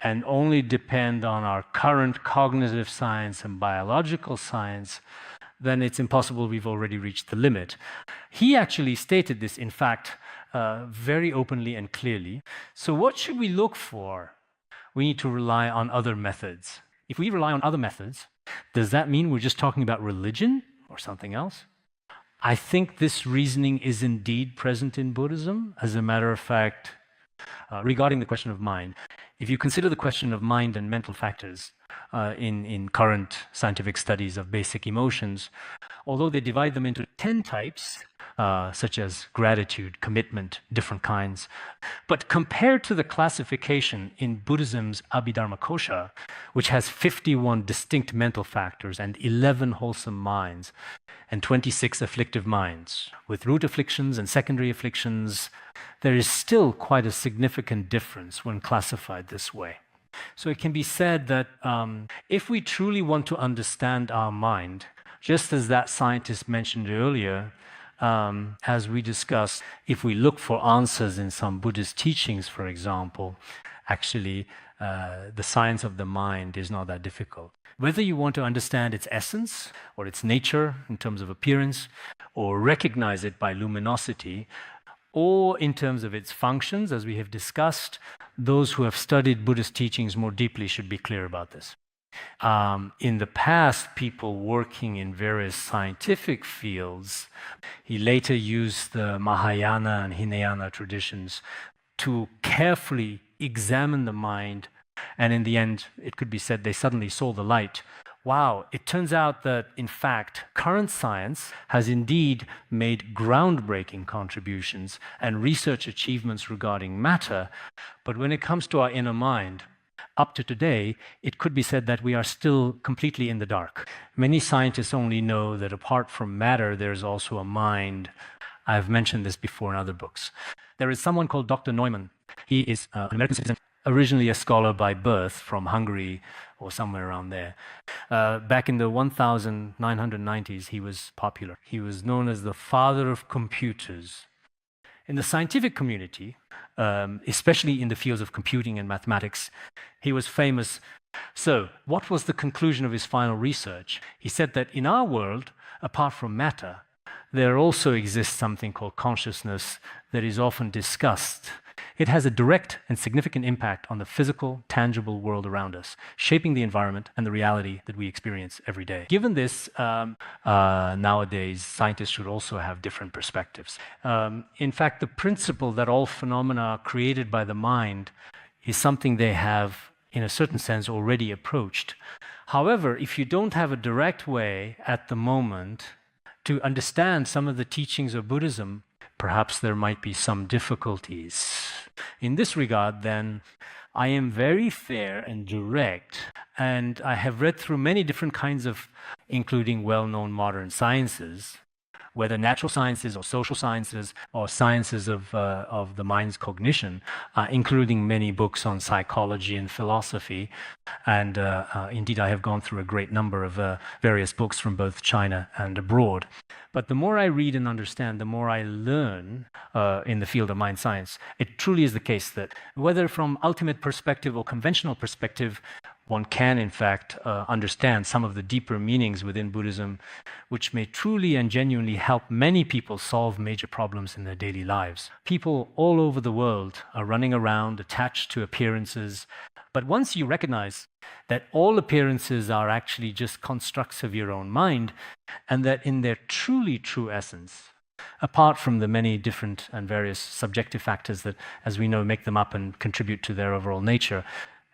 and only depend on our current cognitive science and biological science, then it's impossible. We've already reached the limit. He actually stated this, in fact, very openly and clearly. So what should we look for? We need to rely on other methods. If we rely on other methods, does that mean we're just talking about religion or something else? I think this reasoning is indeed present in Buddhism. As a matter of fact, regarding the question of mind, if you consider the question of mind and mental factors in current scientific studies of basic emotions, although they divide them into 10 types, such as gratitude, commitment, different kinds. But compared to the classification in Buddhism's Abhidharmakosha, which has 51 distinct mental factors and 11 wholesome minds, and 26 afflictive minds, with root afflictions and secondary afflictions, there is still quite a significant difference when classified this way. So it can be said that if we truly want to understand our mind, just as that scientist mentioned earlier, as we discussed, if we look for answers in some Buddhist teachings, for example, actually the science of the mind is not that difficult. Whether you want to understand its essence or its nature in terms of appearance, or recognize it by luminosity, or in terms of its functions, as we have discussed, those who have studied Buddhist teachings more deeply should be clear about this. In the past, people working in various scientific fields, he later used the Mahayana and Hinayana traditions to carefully examine the mind, and in the end, it could be said they suddenly saw the light wow, it turns out that, in fact, current science has indeed made groundbreaking contributions and research achievements regarding matter. But when it comes to our inner mind, up to today, it could be said that we are still completely in the dark. Many scientists only know that apart from matter, there's also a mind. I've mentioned this before in other books. There is someone called Dr. Neumann. He is an American citizen, originally a scholar by birth from Hungary or somewhere around there. Back in the 1990s, he was popular. He was known as the father of computers. In the scientific community, especially in the fields of computing and mathematics, he was famous. So, what was the conclusion of his final research? He said that in our world, apart from matter, there also exists something called consciousness that is often discussed. It has a direct and significant impact on the physical, tangible world around us, shaping the environment and the reality that we experience every day. Given this, nowadays, scientists should also have different perspectives. In fact, the principle that all phenomena are created by the mind is something they have, in a certain sense, already approached. However, if you don't have a direct way at the moment to understand some of the teachings of Buddhism, perhaps there might be some difficulties. In this regard, then, I am very fair and direct, and I have read through many different kinds of, including well-known modern sciences, whether natural sciences or social sciences or sciences of the mind's cognition, including many books on psychology and philosophy. And indeed, I have gone through a great number of various books from both China and abroad. But the more I read and understand, the more I learn in the field of mind science. It truly is the case that whether from ultimate perspective or conventional perspective, one can, in fact, understand some of the deeper meanings within Buddhism, which may truly and genuinely help many people solve major problems in their daily lives. People all over the world are running around attached to appearances, but once you recognize that all appearances are actually just constructs of your own mind, and that in their truly true essence, apart from the many different and various subjective factors that, as we know, make them up and contribute to their overall nature,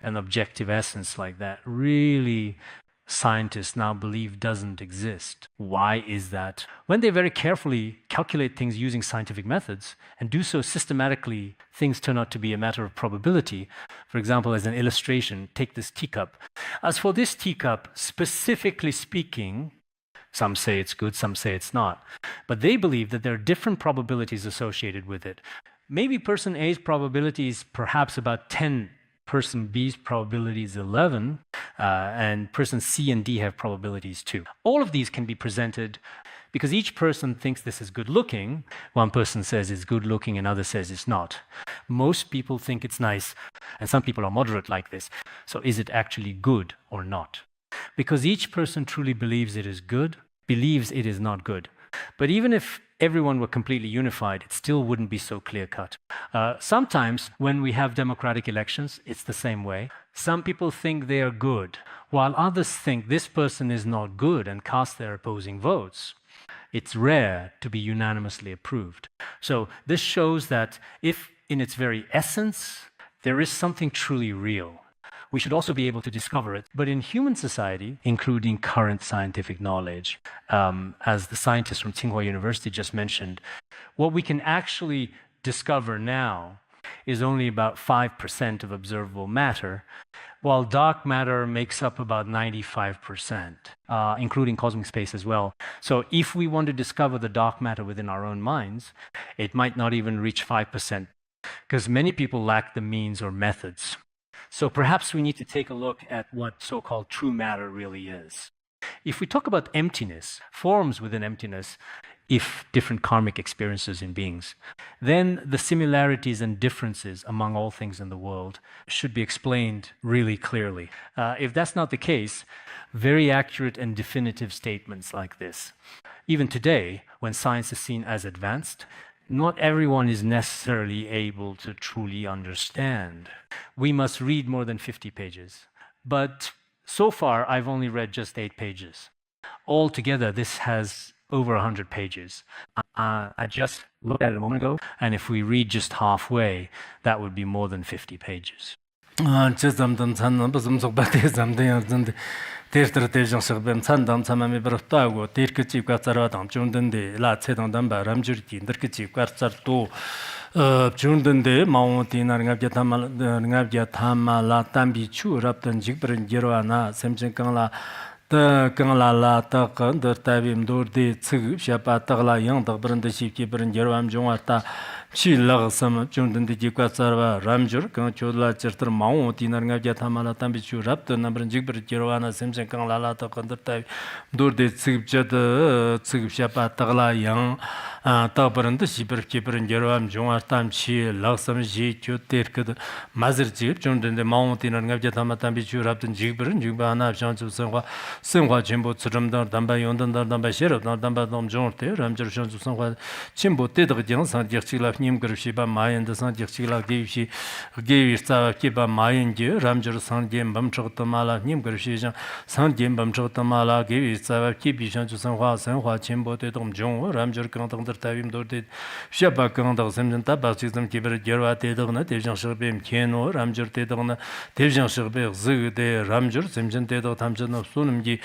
an objective essence like that really scientists now believe doesn't exist. Why is that? When they very carefully calculate things using scientific methods and do so systematically, things turn out to be a matter of probability. For example, as an illustration, take this teacup. As for this teacup, specifically speaking, some say it's good, some say it's not. But they believe that there are different probabilities associated with it. Maybe person A's probability is perhaps about 10. Person B's probability is 11, and person C and D have probabilities too. All of these can be presented because each person thinks this is good looking. One person says it's good looking, another says it's not. Most people think it's nice, and some people are moderate like this. So is it actually good or not? Because each person truly believes it is good, believes it is not good. But even if everyone were completely unified, it still wouldn't be so clear-cut. Sometimes, when we have democratic elections, it's the same way. Some people think they are good, while others think this person is not good and cast their opposing votes. It's rare to be unanimously approved. So this shows that if, in its very essence, there is something truly real, we should also be able to discover it. But in human society, including current scientific knowledge, as the scientist from Tsinghua University just mentioned, what we can actually discover now is only about 5% of observable matter, while dark matter makes up about 95%, including cosmic space as well. So if we want to discover the dark matter within our own minds, it might not even reach 5%, because many people lack the means or methods. So perhaps we need to take a look at what so-called true matter really is. If we talk about emptiness, forms within emptiness, if different karmic experiences in beings, then the similarities and differences among all things in the world should be explained really clearly. If that's not the case, very accurate and definitive statements like this. Even today, when science is seen as advanced, not everyone is necessarily able to truly understand. We must read more than 50 pages. But so far, I've only read just 8 pages. Altogether, this has over 100 pages. I just looked at it a moment ago, and if we read just halfway, that would be more than 50 pages. 제 잠든 찬는 무슨 속바대 잠든 양든데 대스터 대정석뱀 찬담 참함이 버렸다고 대르크 집과 자라담 준던데 라체당담 바람줄기 인더크 집과 자르도 준던데 마운티나가 게타말 nga 타말라 담비추 랍던 직버른 게로아나 샘정강라 더 강라라 더 건더 타빔 도르디 츠급 샤파 타글라 양더 버른데 시키 버른 게로암 종왔다 Chilagam Jundin the Jikasarva Ramjur, Kanchola Chester Mount, Tinanga Tamala Tambichu Raptor, number Jibber Jeroana, Simpson Kanala, Condertai, Durde Tsipjat, Tsipshapa Tagla Yang, Taper and the Shipper Keeper and Jeroam, Jonah Tamchi, Laksam Ji, Chutirk, Mazir Jip, Jundin the Mountain and Gavetama Tambichu Raptor, Jibber and Jubana, Chance of Sanwa Jimbo Tsuramdar, Damba Yondan, Damba Sheriff, Damba Dom Jonte, Ramjur Chance of Sanwa, Chimbo Tedder Jans, and Yerchila. 님 그르시바 마인드 산직시라 게이시 게이스타 키바 마인지 람저 산겜 범적도 말라 님 그르시장 산겜 범적도 말라 게이스타 키비션 주선화 선화 침보대 동종 람저 강동들 타임도데 샤바 강동 샘전타 바시즘 키베르 게르와 테도나 대장 서베임 케노 람저 테도나 대장 서베 즈데 람저 샘전 테도 탐전 소름기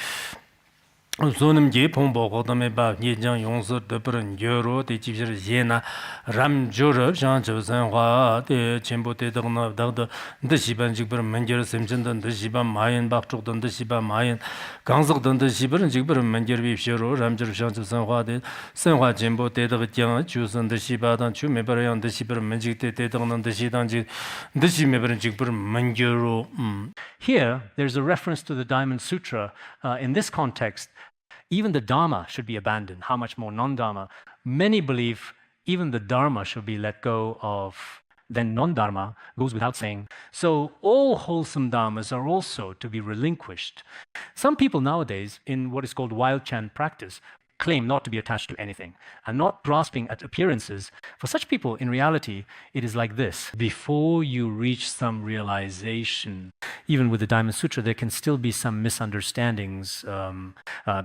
손음지 봉보고도메 바 예장 용서 더브른 여로 대집실 예나 람조르 장저선화 대 쳔보대덕나 다도 드시반직 버른 መንጀር 샘전던 드시반 마인 박쪽던 드시반 마인 강석던 드시버른 직버른 መንጀር 비시로 람조르 장저선화 대 선화 쳔보대덕 장 주선 드시바단 주메버연 드시버른 መን직대 대덕는 드시단지 드시메버른 직버른 መንጀ로 Here, there's a reference to the Diamond Sutra. In this context, even the Dharma should be abandoned. How much more non-Dharma? Many believe even the Dharma should be let go of. Then non-Dharma goes without saying. So all wholesome Dharmas are also to be relinquished. Some people nowadays, in what is called wild chant practice, claim not to be attached to anything and not grasping at appearances. For such people, in reality, it is like this. Before you reach some realization, even with the Diamond Sutra, there can still be some misunderstandings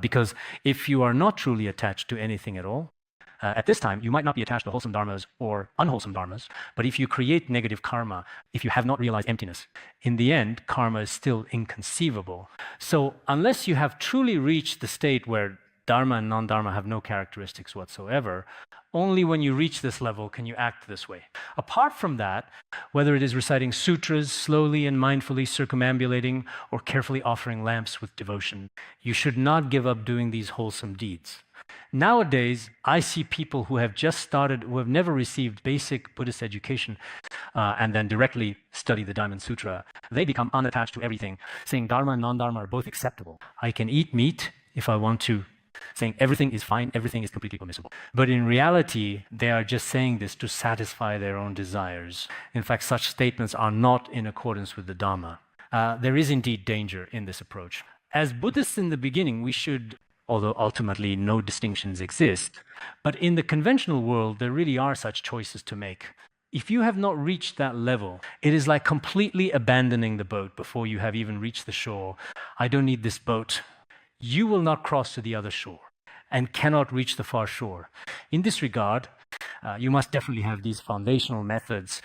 because if you are not truly attached to anything at all, at this time, you might not be attached to wholesome dharmas or unwholesome dharmas, but if you create negative karma, if you have not realized emptiness, in the end, karma is still inconceivable. So unless you have truly reached the state where Dharma and non-Dharma have no characteristics whatsoever, only when you reach this level can you act this way. Apart from that, whether it is reciting sutras slowly and mindfully circumambulating or carefully offering lamps with devotion, you should not give up doing these wholesome deeds. Nowadays, I see people who have just started, who have never received basic Buddhist education and then directly study the Diamond Sutra. They become unattached to everything, saying Dharma and non-Dharma are both acceptable. I can eat meat if I want to, saying everything is fine, everything is completely permissible. But in reality, they are just saying this to satisfy their own desires. In fact, such statements are not in accordance with the Dharma. There is indeed danger in this approach. As Buddhists in the beginning, we should, although ultimately no distinctions exist, but in the conventional world, there really are such choices to make. If you have not reached that level, it is like completely abandoning the boat before you have even reached the shore. I don't need this boat. You will not cross to the other shore and cannot reach the far shore. In this regard, you must definitely have these foundational methods.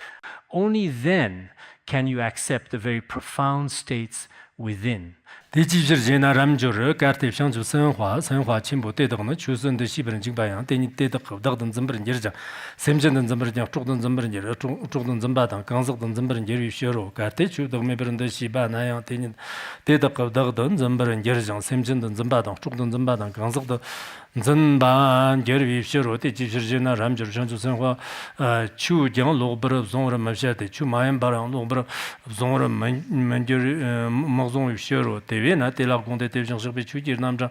Only then can you accept the very profound states within. 대지저제나 람조르 카르테상주 선화 침보 때덕는 추선의 시버는 징바양 때니 때덕 거덕든 점버는 여자 샘전든 점버는 쪽든 점버는 여 쪽든 점바당 강석든 점버는 여위 쉬어로 카테 추덕 메버는 시바나양 때니 때덕 거덕든 점버는 여자 샘전든 점바당 쪽든 점바당 강석든 점반 여위 쉬어로 대지저제나 람조르 상주 선화 추경 로버럽 종으로 마셔대 추마연 바랑 로버럽 종으로 만저 먹종 쉬어로 na te la gonde te jang shbe chu dir nam jang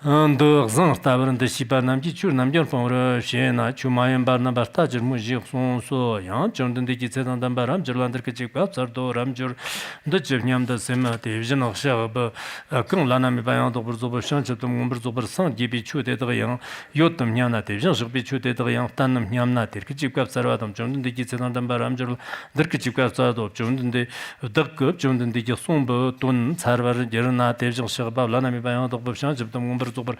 ndo zang ta bran de si ba nam ji chu nam jang pon re she na chu ma yan bar na bar ta jir mu ji son so yang jang den de ji ze dan dan baram jir lan der ke ji ba zar do ram jir de jir nyam da se ma te jin no sha ba kong la na mi ba yang do bur zo ba shan che tum bur zo bur sang ji bi chu de de yang yo tum nyam na te jang shbe chu de de yang tan nam nyam na te ke ji ba zar wa dam jang den de ji ze dan dan baram jir der ke ji ba zar do jang den de de ke jang den de ji son ba tun char bar jir na te jang sha ba la na mi ba yang do ba shan che tum bur zobar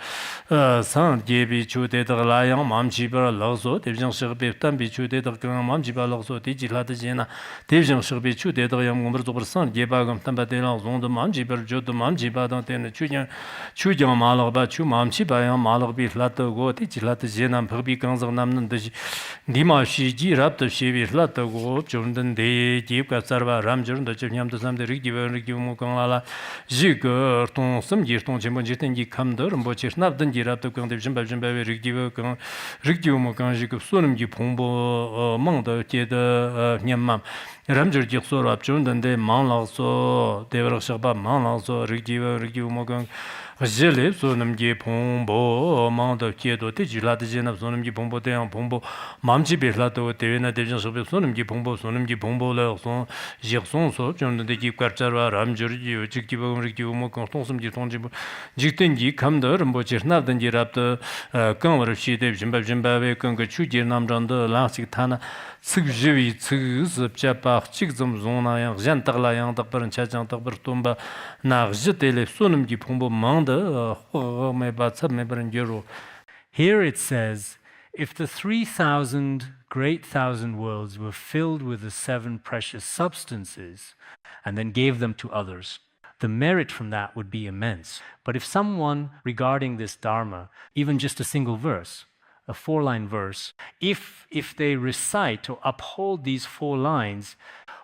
san gebi chu de de la yang mam chi ba la so de jing shi be tan bi chu de de gang mam chi ba la so de ji la de jena de jing shi be chu de de yang ngom zobar san ge ba gam tan ba de la zong de mam chi ba jo de mam chi ba dan de ne chu jang ma la ba chu mam chi ba yang ma la bi la de go de ji la de jena ba bi gang zang nam nan de ni ma shi ji rab de shi bi la de go jong den de ji ka sar ba ram jung de nyam de sam de ri gi mo gang la la ji ge ton sam ji ton chen bon ji ten ji kam de rom bo chi snap den ji rab de gang de jin ba ri gi mo gang ji ge so nam ji pong bo mong de jie de nyam mam ram jur ji so rab jung den de mang la so de ro sha ba mang la so ri gi mo gang Jele sonamji pombo manda kiedo te jilade jena sonamji pombo te yang pombo mamji behlato tevena devjan sobe sonamji pombo la son jirson so jon de ki kwarcharwa ramjurji chikki bagum rikki mo konsumji tonji jiktenji kamda rambo chirna danji rapta kanwar shi de jimba we kanga chuji namjan de langsik thana sibjiwi tsubja pa chikzum zona yang jan tagla yang takbar chajang takbar tomba na jitele sonamji pombo manda Here it says, if the 3,000 great thousand worlds were filled with the 7 precious substances and then gave them to others, the merit from that would be immense. But if someone regarding this Dharma, even just a single verse, a 4-line verse, if they recite or uphold these 4 lines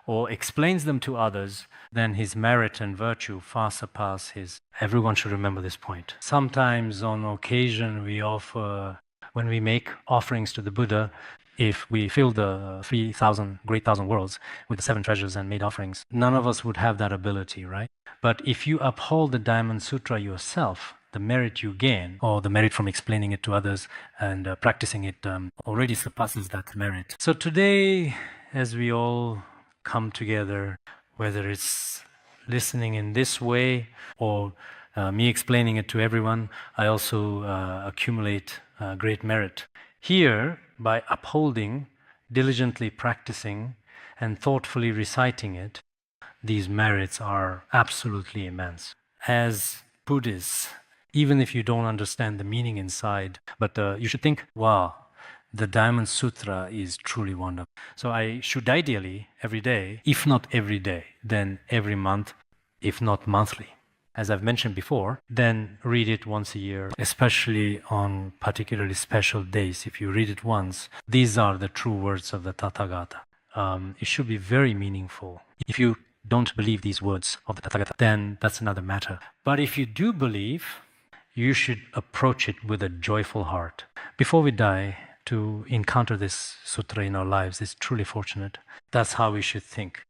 or explains them to others, then his merit and virtue far surpass his. Everyone should remember this point. Sometimes on occasion we offer, when we make offerings to the Buddha, if we fill the 3,000 great thousand worlds with the 7 treasures and made offerings, none of us would have that ability, right? But if you uphold the Diamond Sutra yourself, the merit you gain, or the merit from explaining it to others and practicing it, already surpasses that merit. So today, as we all come together, whether it's listening in this way or me explaining it to everyone, I also accumulate great merit. Here, by upholding, diligently practicing, and thoughtfully reciting it, these merits are absolutely immense. As Buddhists, even if you don't understand the meaning inside, but you should think, wow, the Diamond Sutra is truly wonderful. So I should ideally, every day, if not every day, then every month, if not monthly. As I've mentioned before, then read it once a year, especially on particularly special days. If you read it once, these are the true words of the Tathagata. It should be very meaningful. If you don't believe these words of the Tathagata, then that's another matter. But if you do believe, you should approach it with a joyful heart. Before we die, to encounter this sutra in our lives is truly fortunate. That's how we should think.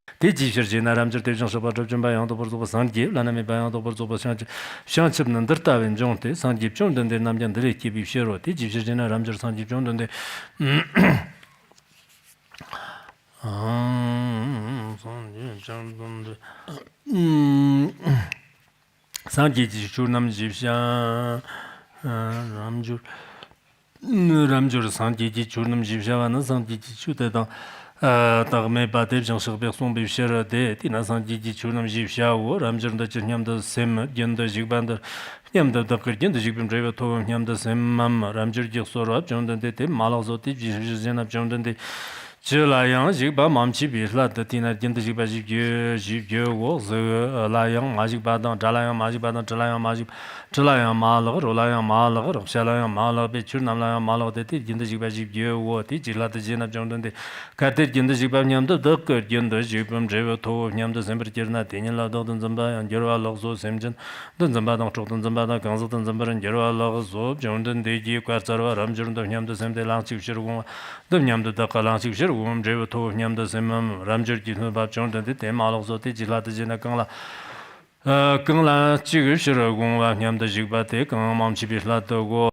Ramjur Sanji Churnam Jivshavana Sanji Chutedang Dagme Badev Janshak Berson Bishara de Tina Sanji Churnam Jivshaw, Ramjur the Chinyam the Sem, Yenda Jigbanda, Yamda Dakar, Yenda Jigbim Driver to Yamda Sem Mam, Ramjur Jixorab, John the Malazoti, Jizan of John the Chilayang, Jigba, Mamchi Bisla, the Tina Yenda Jigba Jibjo was Layang, Magic Badan, Jalayang, Magic Badan, Jalayang, Magic. Chilayang Malag, Rolayang Malag, Shalayang Malag, Churnamlayang Malag, the Jindajibajib, Jila the Jina Jondan, the Katet Jindajibam, the Ducker, Jinda, Jibam, Jevo, Nyam the Sempertina, Tinila, Dodon Zamba, and Jera Lozo, Semjan, Dunzambada, Chotan Zambada, Consultant Zambar, and Jera Lozo, Jondan, the Jquatsara, Ramjun, the Nyam the Sem de Lansi Shirgum, the Nyam the Dakalansi Shirgum, Jevo, Nyam the Semam, Ramjur Jinaba, Jondan, the Temalazo, the Jila the Jinakala.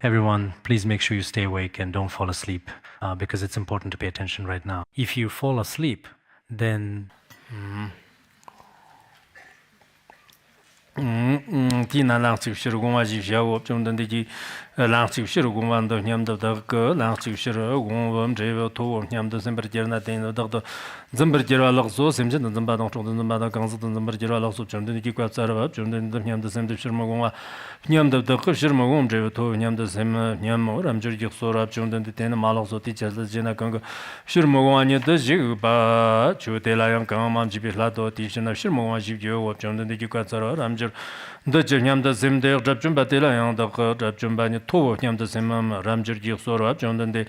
Everyone, please make sure you stay awake and don't fall asleep, because it's important to pay attention right now. If you fall asleep, then Tina Lancy Shirguma Jia, John Digi Lancy Shirguman, the Nyam the Lancy Shirgum, Javel, two of Nyam the Semperjana, the Doctor Zimberjera Loxo, Simpson, and Zambada, Zambada, Council, and Zimberjera Loxo, John Digi Quatsara, John the Nyam the Sem Shirmaguma, Nyam the Shirmagum, Javel, two Nyam the Sem Nyam, or Amjur Sora, John the Ten Malos, teachers, the Jena Kanga, Shirmagua, the Jiguba, Chutela, Kama, Jibilato, Tishan, Shirmagua, Jibio, John the Quatsara, Amjur. The Jam the Zim de Rabjumba de la the Rabjumbani two Yam the Zim Ramjur Sora, John the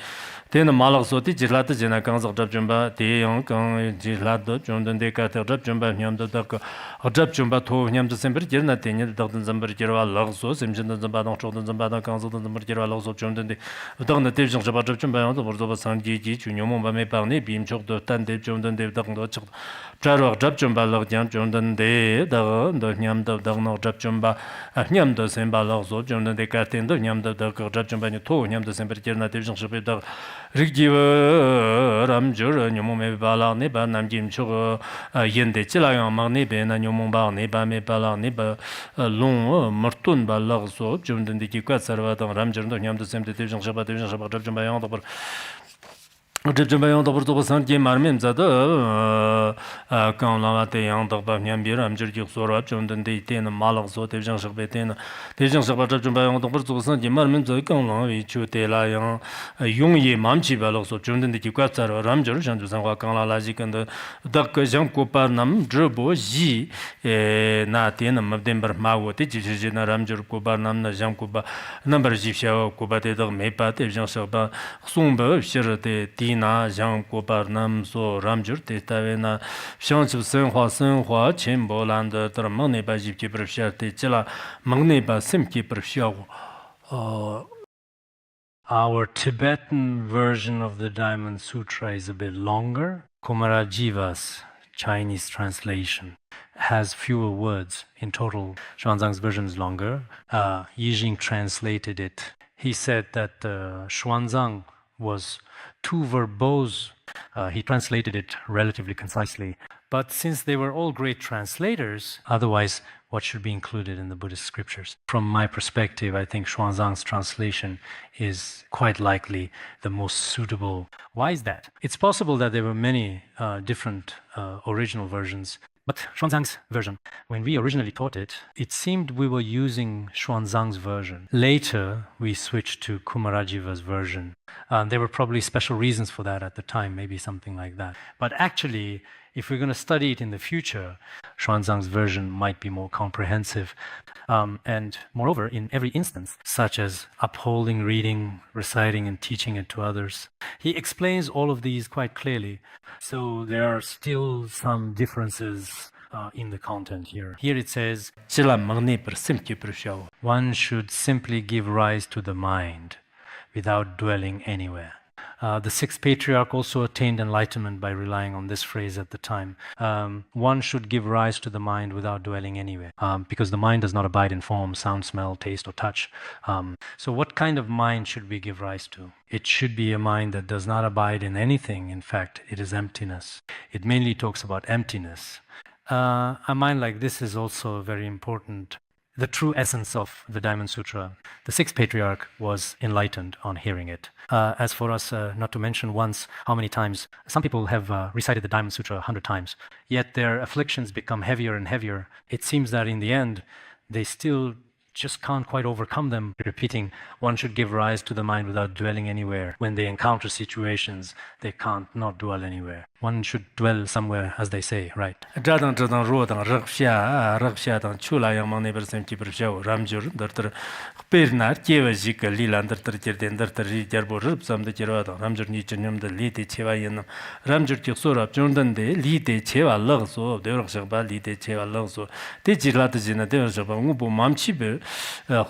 Ten Malazoti, Gilata Jena Kans of Rabjumba, De Young Gilado, John the Kata Rabjumba, Yam the Duck, Rabjumba to Yam the Semper Jena, the Doctor Zamberjera Lagso, Simpson the Badon, the Badon Council, the Merjera Loso, John the Donatation of Rabjumba, the Bordo San Gigi, Junior Me Parni, Beam Chok the Tande, John the Doctor Jaro Rabjumba Logjan, John the Yam the Dono Rabjumba, Nyam the Semba Loso, John the Catin, the Yam the Rabjumba, two Yam the Semperjera Division Shop. Rigiva Ramjur, Yomome Bala, Neba, Namjim Chur, Yende Chila, Marnebe, and Yomomba, Neba, Mebala, Neba, Long, Mortun Balazzo, Jum the Kikwat, Ramjur, Yam the same division, Shabbat, Division, Shabbat, Jumbayan, Jumbayan, the Porto Santi Marmin Zada, Kanlavate, Yantabanian Biram, Jurgi Sora, Jum the Ten, Malazzo, Division Shabatin, Division Shabbat, Jumbayan, the Porto Santi Marmin, the Kanlavi, Chutela, Yungye Mamchi Baloso, Jum the Kikwat, Ramjur, and San Wakala Lazik and the Dak Jankoparnam, Drubo, Ji, Natin, Mabdember Mawo, Tijina Ramjur Kubarnam, Jankuba, number Jifia, Kubate, Mepa, Division Shabba, Sumba, Shirate, Tina, Jean Coparnam, so Ramjur, Tavena, Shans of Senhua, Chimboland, Tramone by Jipki Prussia, Techila, Magneba, Simki Prussia. Our Tibetan version of the Diamond Sutra is a bit longer. Kumarajiva's Chinese translation has fewer words. In total, Xuanzang's version is longer. Yijing translated it. He said that Xuanzang was too verbose. He translated it relatively concisely. But since they were all great translators, otherwise, what should be included in the Buddhist scriptures? From my perspective, I think Xuanzang's translation is quite likely the most suitable. Why is that? It's possible that there were many different original versions. But Xuanzang's version, when we originally taught it, it seemed we were using Xuanzang's version. Later, we switched to Kumarajiva's version. There were probably special reasons for that at the time, maybe something like that. But actually, if we're going to study it in the future, Xuanzang's version might be more comprehensive. And moreover, in every instance, such as upholding, reading, reciting, and teaching it to others, he explains all of these quite clearly. So there are still some differences in the content here. Here it says, one should simply give rise to the mind without dwelling anywhere. The sixth patriarch also attained enlightenment by relying on this phrase at the time. One should give rise to the mind without dwelling anywhere, because the mind does not abide in form, sound, smell, taste, or touch. So what kind of mind should we give rise to? It should be a mind that does not abide in anything. In fact, it is emptiness. It mainly talks about emptiness. A mind like this is also very important. The true essence of the Diamond Sutra. The sixth patriarch was enlightened on hearing it. As for us, not to mention once how many times, some people have recited the Diamond Sutra 100 times, yet their afflictions become heavier and heavier. It seems that in the end, they still just can't quite overcome them. Repeating, one should give rise to the mind without dwelling anywhere. When they encounter situations, they can't not dwell anywhere. One should dwell somewhere, as they say, right?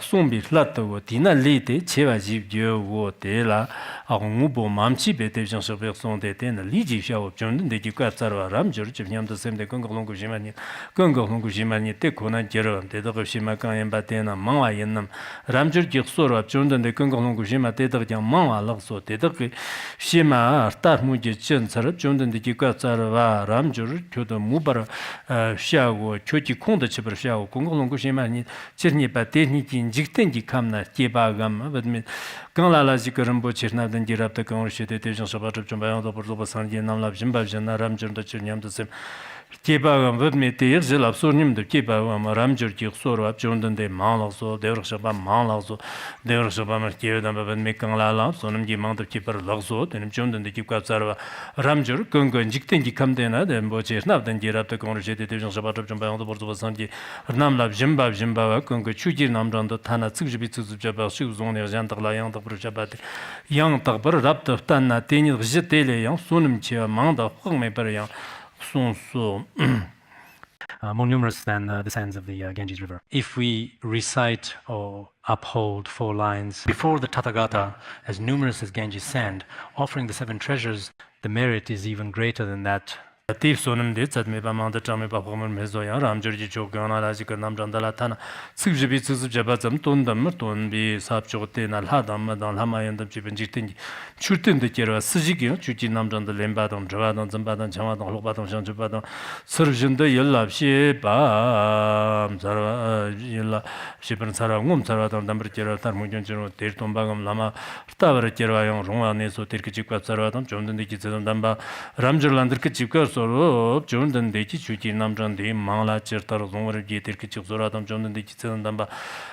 송비 라토 디나 리데 제와 집교 데라 아고무보 맘치 베데정 서백송데 데나 리지샤오 존데 기과 자르와 람저르 집냠도 셈데 건강롱구 지마니 건강롱구 지마니 때 고난 제르 데더 시마간 엠바데나 망와 옛남 람저르 기소로 존데 건강롱구 지마 데더 장 망와 럭소 데더 시마 따무지 전처럼 존데 기과 자르와 람저르 교도 무바라 샤고 초지 콩도 집을 샤고 건강롱구 지마니 chernipa technique jiktengi kamna kebagam badmi kanglala jikaram bo chernadan dirapta kangshede tejan sabatrap chumbayan do pordo basangi namlab jimba jana ramjurda chernyam dasem kebagam badmi teir jelap sornim de kebagam ramjur ki soro apjondan de malagso devrshaba malagso devrshaba mar kedan badmi kanglala sonum gi mangda kipar lagso denim jondan de kipka sarwa ramjur kongon jiktengi kamdena de bo chernadan dirapta kangshede tejan sabatrap chumbayan do pordo basangi namlab jimba kongo chuji namrando tana tsugjibi tsuzubjaba shiguzone jandagla yangdag burjabade yangdag bur rabda tanna teni gjetele yang sunum che mangda khogme bar yang sonso more numerous than the sands of the Ganges River. If we recite or uphold 4 lines before the Tathagata, as numerous as Ganges sand, offering the 7 treasures, the merit is even greater than that. Tif sonum de tsatme ba mangda chame ba phomar mezo ya ramjurji chogana la jikar namjandala tana sugjibi tsuzubjaba zam tondam tonbi sapchote na ladam dan lamayandam jibin jiten churten de kerwa sijigi chuji namjanda lembadam jwadam zambadam chamadam lokbadam shanjubadam surjinda yellapshi ba sarwa yella shibran sarwa ngum sarwa dambar kerwa tarmugyon jino tertombagam lama tabara kerwa yang rongwa neso terki jikwa sarwa dam jomden de kizedam damba ramjurlandir ki jikwa soro jondan de chi chuji namjan de mangla chertar zongwar ge ter ki chizora dam jondan de chitsan dam ba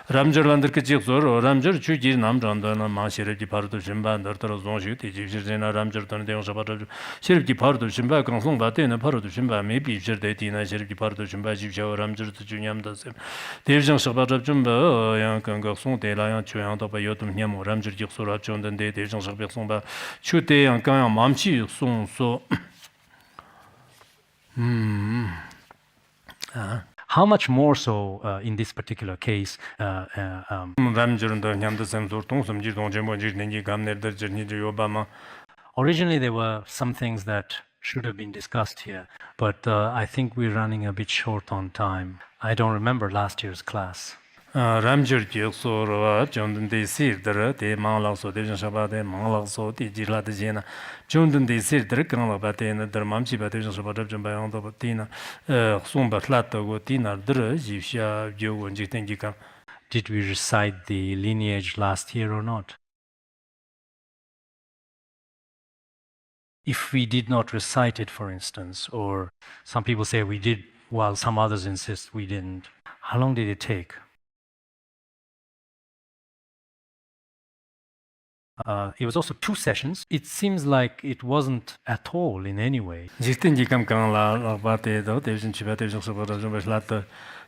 ramjorlandir ki chizoro ramjor chuji namjan da na ma shere di pardo jimba ndar tar zongji de ji jirna ramjor dan de yongba da shere di pardo jimba kan song ba de na pardo jimba me bi jir de di na shere di pardo jimba ji jaw ramjor de junyam da sem de jang shaba da jimba yang kan ga song de la yang chuang da ba yodum nyam ramjor ji soro jondan de jang shaba song ba chu de yang kan mam chi song so How much more so in this particular case? Originally, there were some things that should have been discussed here, but I think we're running a bit short on time. I don't remember last year's class. Ramjur Gyosoro, Jondan de Sirder, de Malaso, de Shabade, Malaso, de Gila de Jena, Jondan de Sirder, Kanabate, the Mamchi Batation Shabbat Jambayan of Tina, Sumba Lato, Tina, Dre, Jisha, Jo, and Jitengika. Did we recite the lineage last year or not? If we did not recite it, for instance, or some people say we did while some others insist we didn't, how long did it take? It was also 2 sessions. It seems like it wasn't at all in any way.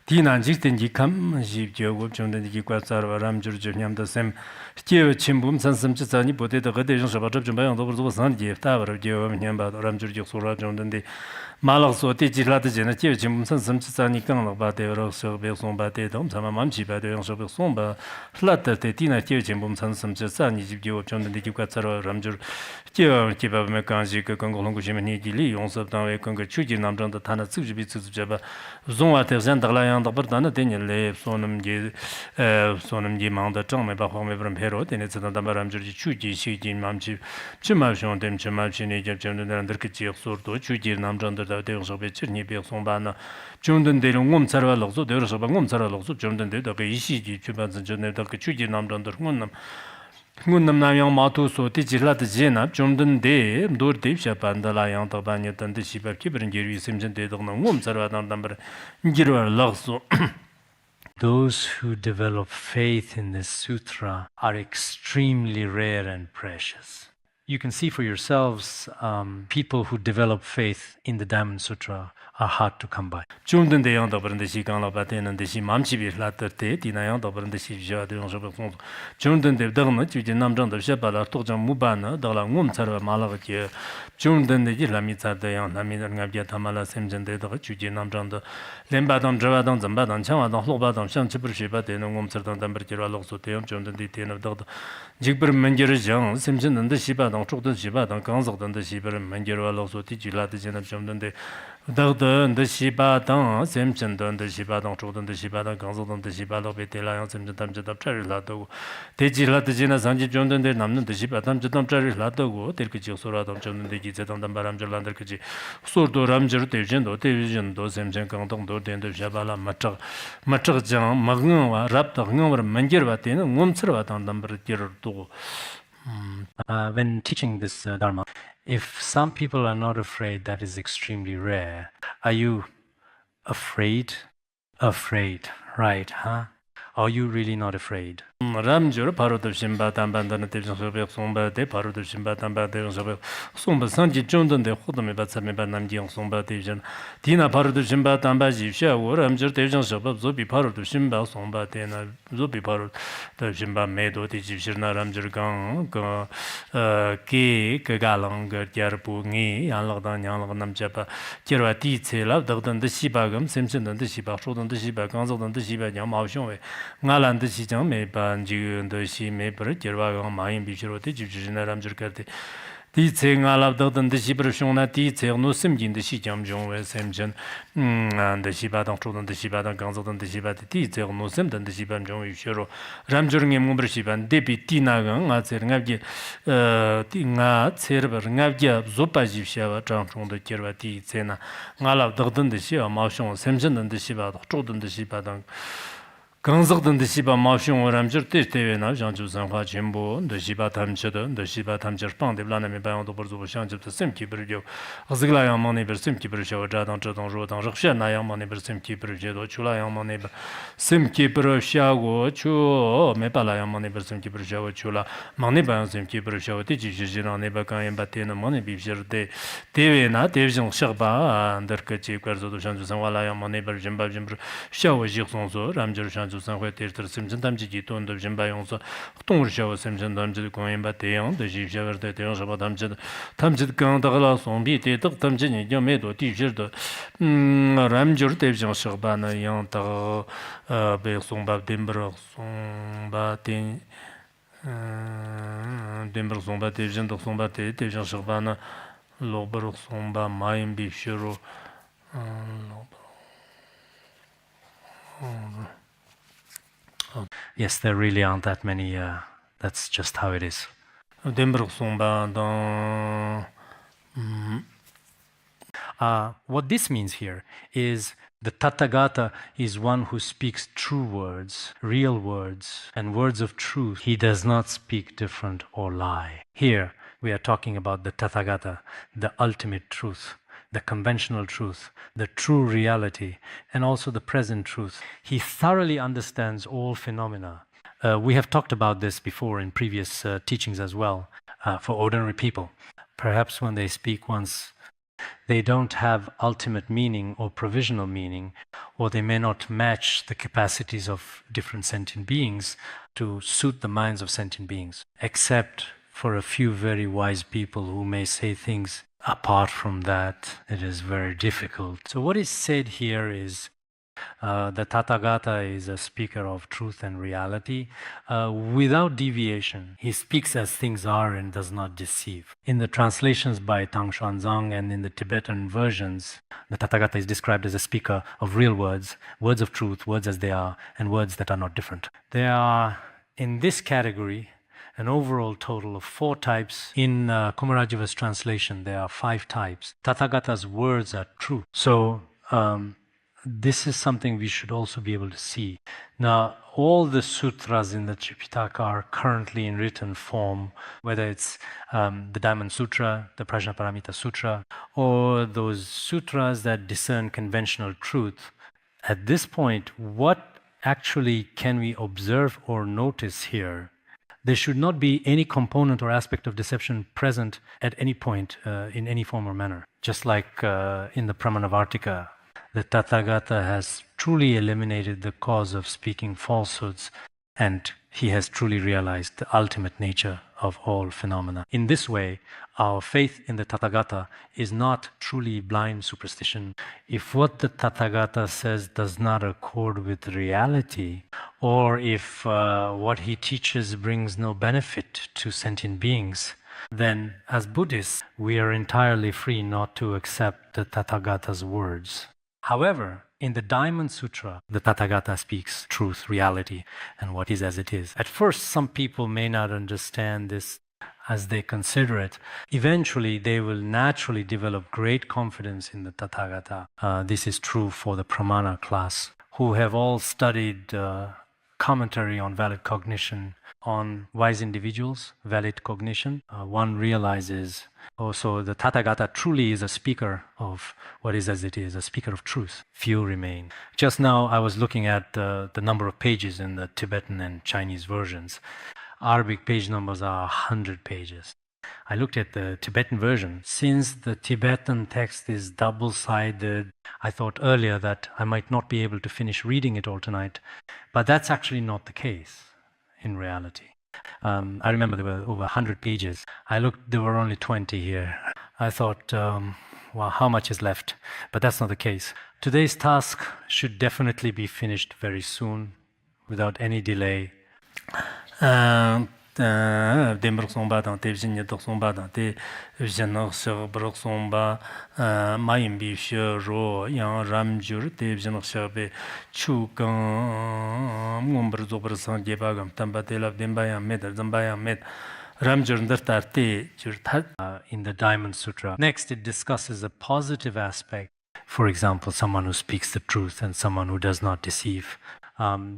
Tina Jistinji Kam, Jibjo, Jondan Quatsar, Ramjur Juniam the same, Steve Chimbum, Sansam Chisani, Potato, Redation Shabbat Jumbayan, over Sandy, Tower, Geo, Yamba, Ramjur Sura, Jondan de Malaso, Tijilat, Genetive, Chimbum, Sansam Chisani, Kan, but they were also Belson Batetum, some Mamchi, but they also Somba, Flatter, Tina, Chimbum, Sansam Chisani, Jibjo, Jondan de Quatsar, Ramjur, Geo, Kiba Mekanji, Kongolongo Jimini, on September, Congo Chuji, Namjan, the Tana Tsujibits Jabba, Zon Artisan, the Lion. Berdana Daniel sonum ji manda chang me ba khome bram hero den tsa da baram ji chuji shi ji mam ji chima shon dem chima chi ne je chen den der ki chi sur do chuji nam jan da de so be chi ni be song ba na chung den de ngom tsar lo zo de so ba ngom tsar lo zo chung den de da ge shi ji chu ba zhen ne da ki chuji nam jan der ngom nam Ngunam na yang ma tu so ti ji la de je na chung den de dur de sha ban da la yang da ban ye dan de shi ba ki bir ge ri sim jen de da ngom tsar wa dan bar ngir wa la so Those who develop faith in the sutra are extremely rare and precious. you can see for yourselves, people who develop faith in the Diamond Sutra are hard to come by. Chumden de yang dobren de sikang la baten de si mamchi bi la te di na yang dobren de si ja de so fong. Chumden de dang ne ju de nam zhang de xia ba la to zhang mu ba ne da la ngum char ba ma la ge je. Chumden de ji la mi cha de yang la mi de ngab ja ta ma la sem jen de de ju ji nam zhang de len ba dang zhe ba dang zhen ba dang chang ba dang lo ba dang xiang chi bu shi ba de ne ngum char dang dang ber ji ra lo so de yang chumden de de ne de jig ber men ji re jang sem jen de xi ba dang chuk de xi ba dang gang zog de xi ber men ji ra lo so ti ji la de jen chumden de Dagda de Shiba Dang, Semchen de Shiba Dang, Chodan de Shiba Dang, Ganzo de Shiba Lobe, Telayan, Semchen Tamja Cherry Lado, Tejila de Jina Sanji Jondan de Namn de Shiba Tamja Cherry Lado, Telkiji Sura Dam Jondan de Gizetan Baram Jalander Kiji, Surdo Ramjer Tejendo, Television, Do Semchen Kantong, Do Den de Shabala, Machak Jang, Magna, Rapta, Number, Manjervatin, Mumservatan, number Do. When teaching this Dharma, if some people are not afraid, that is extremely rare. Are you afraid? Afraid, right, huh? Are you really not afraid? Ramjur Parod Shimba Tambandan Soviet Somba de Parod Shimba Tamba de Somba Sanji Jondan de Hodame Batsame Banam Jiang Somba Division. Tina Parod Shimba Tamba Jisha, or Ramjur Division Shabab Zobi Parod Shimba Somba Tena Zobi Parod the Shimba Medo Tijishna Ramjur Gang Ki Kagalang Yarpu Ni Yanladan Yanlam Japa Kirati Tsela Dagdan the Shibagam Simpson and the Shiba Shodan the Shiba Ganzo and the Shiba Yamashon Ngalan the Shijang me ban jigun de shi me per jerwa ga ma yin bi shiro de ji ji na ram jir ka de di che nga la da den de shi per shong na di che no sim jin de shi jam jong we sem jen de shi ba dang chu den de shi ba dang gang zo den de shi ba de di che no sim den de shi ban jong yu shiro ram jir nge mo ber shi ban de bi ti na ga nga che nga gi ti nga che ber nga gi zo pa ji sha ba chang chong de jerwa di che na nga la da den de shi ma shong sem jen den de shi ba chu den de shi ba dang 강석든 시바 마숑 오람저 때때나 장주상화 전부 더 시바 탐처도 더 시바 탐처 빵데블라네 바용도 버조 샹집도 셈키브르죠 아즈글라야 마네 버셈키브르죠 자당 저동 로당 럭샤나야 마네 버셈키브르죠 출라야 마네 셈키브르샤고 추 메발라야 마네 버셈키브르죠 출라 마네 바용 셈키브르죠 티지지지나네 바칸 바테나 마네 비브저데 데베나 데비정 셔바 안더케지 거저도 장주상화라야 마네 버점바점브르 샤워 지송소 람저 상회 때들 심진 담지기 돈도 좀 봐용서 동을 샤워 심진 담지 공연 바대용 더 지셔버데 대용 샤바 담지 강다가 송비 때덕 담지니 좀에도 뒤저도 람저 대비정 셔바나 양다 배송바 뎀브로 송바딘 뎀브로 송바 대비정도 송바데 대비정 셔바나 로버로 송바 마임 비슈로 Yes, there really aren't that many. That's just how it is. What this means here is the Tathagata is one who speaks true words, real words, and words of truth. He does not speak different or lie. Here, we are talking about the Tathagata, the ultimate truth, the conventional truth, the true reality, and also the present truth. He thoroughly understands all phenomena. We have talked about this before in previous teachings as well, for ordinary people. Perhaps when they speak once, they don't have ultimate meaning or provisional meaning, or they may not match the capacities of different sentient beings to suit the minds of sentient beings, except for a few very wise people who may say things. Apart from that, it is very difficult. So what is said here is the Tathagata is a speaker of truth and reality without deviation. He speaks as things are and does not deceive. In the translations by Tang Xuanzang and in the Tibetan versions, the Tathagata is described as a speaker of real words, words of truth, words as they are, and words that are not different. There are, in this category, an overall total of 4 types. In Kumarajiva's translation, there are 5 types. Tathagata's words are true. So this is something we should also be able to see. Now, all the sutras in the Tripitaka are currently in written form, whether it's the Diamond Sutra, the Prajnaparamita Sutra, or those sutras that discern conventional truth. At this point, what actually can we observe or notice here? There should not be any component or aspect of deception present at any point in any form or manner. Just like in the Pramanavartika, the Tathagata has truly eliminated the cause of speaking falsehoods, and he has truly realized the ultimate nature of all phenomena. In this way, our faith in the Tathagata is not truly blind superstition. If what the Tathagata says does not accord with reality, or if what he teaches brings no benefit to sentient beings, then as Buddhists, we are entirely free not to accept the Tathagata's words. However, in the Diamond Sutra, the Tathagata speaks truth, reality, and what is as it is. At first, some people may not understand this as they consider it. Eventually, they will naturally develop great confidence in the Tathagata. This is true for the Pramana class, who have all studied commentary on valid cognition on wise individuals, valid cognition. One realizes also the Tathagata truly is a speaker of what is as it is, a speaker of truth. Few remain. Just now I was looking at the number of pages in the Tibetan and Chinese versions. Arabic page numbers are 100 pages. I looked at the Tibetan version. Since the Tibetan text is double-sided, I thought earlier that I might not be able to finish reading it all tonight, but that's actually not the case in reality. I remember there were over 100 pages. I looked, there were only 20 here. I thought, well, how much is left? But that's not the case. Today's task should definitely be finished very soon, without any delay. Dembrok somba dan te vjin yedok somba dan te vjin shag brok somba mayim bi she ro yang ram jur te vjin shag be chu gang ngombr zobr san de ba gam tamba te lav demba yang med zamba yang med ram jur ndar tar te jur that in the Diamond Sutra. Next, it discusses a positive aspect. For example, someone who speaks the truth and someone who does not deceive.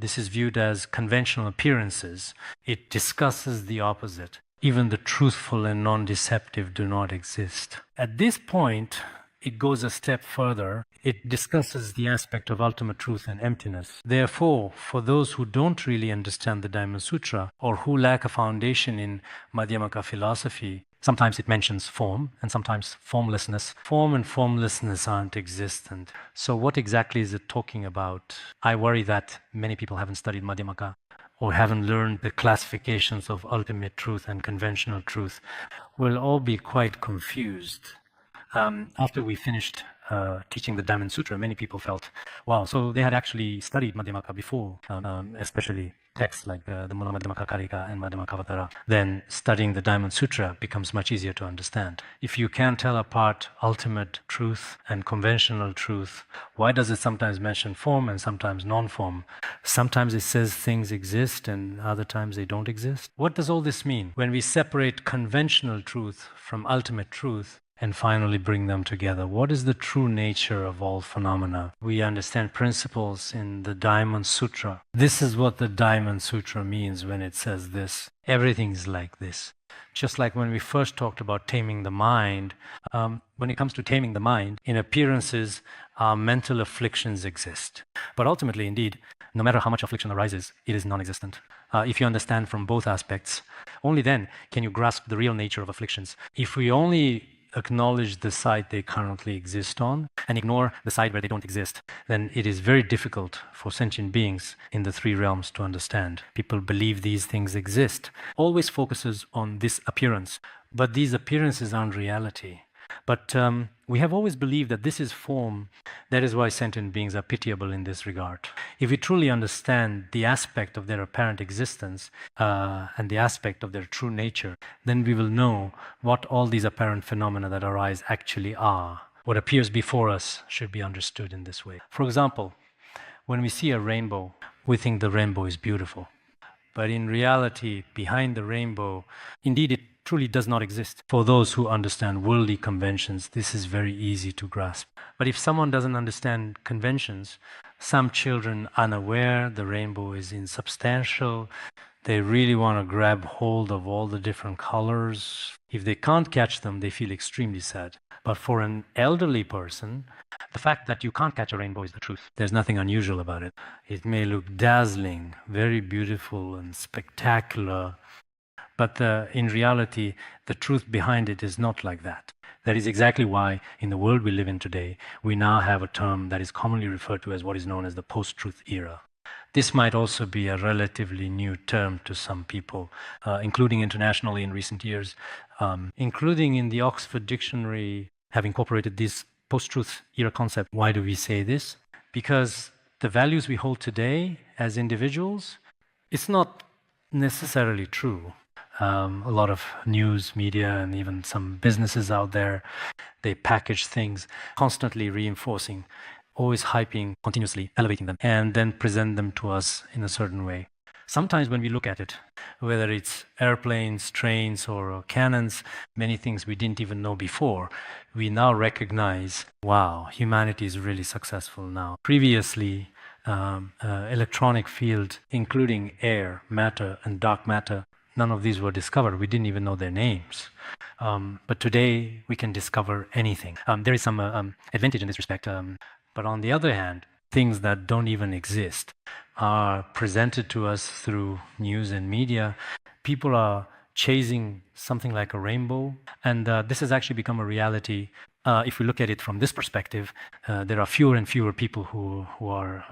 This is viewed as conventional appearances. It discusses the opposite. Even the truthful and non-deceptive do not exist. At this point, it goes a step further. It discusses the aspect of ultimate truth and emptiness. Therefore, for those who don't really understand the Diamond Sutra or who lack a foundation in Madhyamaka philosophy, sometimes it mentions form and sometimes formlessness. Form and formlessness aren't existent. So what exactly is it talking about? I worry that many people haven't studied Madhyamaka or haven't learned the classifications of ultimate truth and conventional truth. We'll all be quite confused. After we finished teaching the Diamond Sutra, many people felt, wow, so they had actually studied Madhyamaka before, especially texts like the Mula Madhyamaka Karika and Madhyamakavatara. Then studying the Diamond Sutra becomes much easier to understand. If you can tell apart ultimate truth and conventional truth, why does it sometimes mention form and sometimes non-form? Sometimes it says things exist and other times they don't exist. What does all this mean? When we separate conventional truth from ultimate truth, and finally bring them together. What is the true nature of all phenomena? We understand principles in the Diamond Sutra. This is what the Diamond Sutra means when it says this. Everything's like this. Just like when we first talked about taming the mind, when it comes to taming the mind, in appearances, our mental afflictions exist. But ultimately, indeed, no matter how much affliction arises, it is non-existent. If you understand from both aspects, only then can you grasp the real nature of afflictions. If we only acknowledge the side they currently exist on and ignore the side where they don't exist, then it is very difficult for sentient beings in the three realms to understand. People believe these things exist, always focuses on this appearance, but these appearances aren't reality. But we have always believed that this is form. That is why sentient beings are pitiable in this regard. If we truly understand the aspect of their apparent existence and the aspect of their true nature, then we will know what all these apparent phenomena that arise actually are. What appears before us should be understood in this way. For example, when we see a rainbow, we think the rainbow is beautiful. But in reality, behind the rainbow, indeed it truly does not exist. For those who understand worldly conventions, this is very easy to grasp. But if someone doesn't understand conventions, some children unaware the rainbow is insubstantial, they really want to grab hold of all the different colors. If they can't catch them, they feel extremely sad. But for an elderly person, the fact that you can't catch a rainbow is the truth. There's nothing unusual about it. It may look dazzling, very beautiful and spectacular, But in reality, the truth behind it is not like that. That is exactly why, in the world we live in today, we now have a term that is commonly referred to as what is known as the post-truth era. This might also be a relatively new term to some people, including internationally in recent years, including in the Oxford Dictionary, have incorporated this post-truth era concept. Why do we say this? Because the values we hold today as individuals, it's not necessarily true. A lot of news, media, and even some businesses out there, they package things, constantly reinforcing, always hyping, continuously elevating them, and then present them to us in a certain way. Sometimes when we look at it, whether it's airplanes, trains, or cannons, many things we didn't even know before, we now recognize, wow, humanity is really successful now. Previously, electronic field, including air, matter, and dark matter, none of these were discovered. We didn't even know their names. But today, we can discover anything. There is some advantage in this respect. But on the other hand, things that don't even exist are presented to us through news and media. People are chasing something like a rainbow, and this has actually become a reality. If we look at it from this perspective, there are fewer and fewer people who are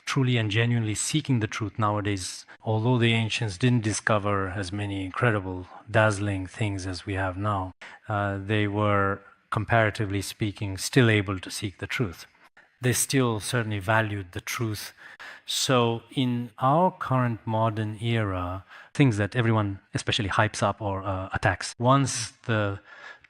truly and genuinely seeking the truth nowadays. Although the ancients didn't discover as many incredible, dazzling things as we have now, they were, comparatively speaking, still able to seek the truth. They still certainly valued the truth. So in our current modern era, things that everyone especially hypes up or attacks, once the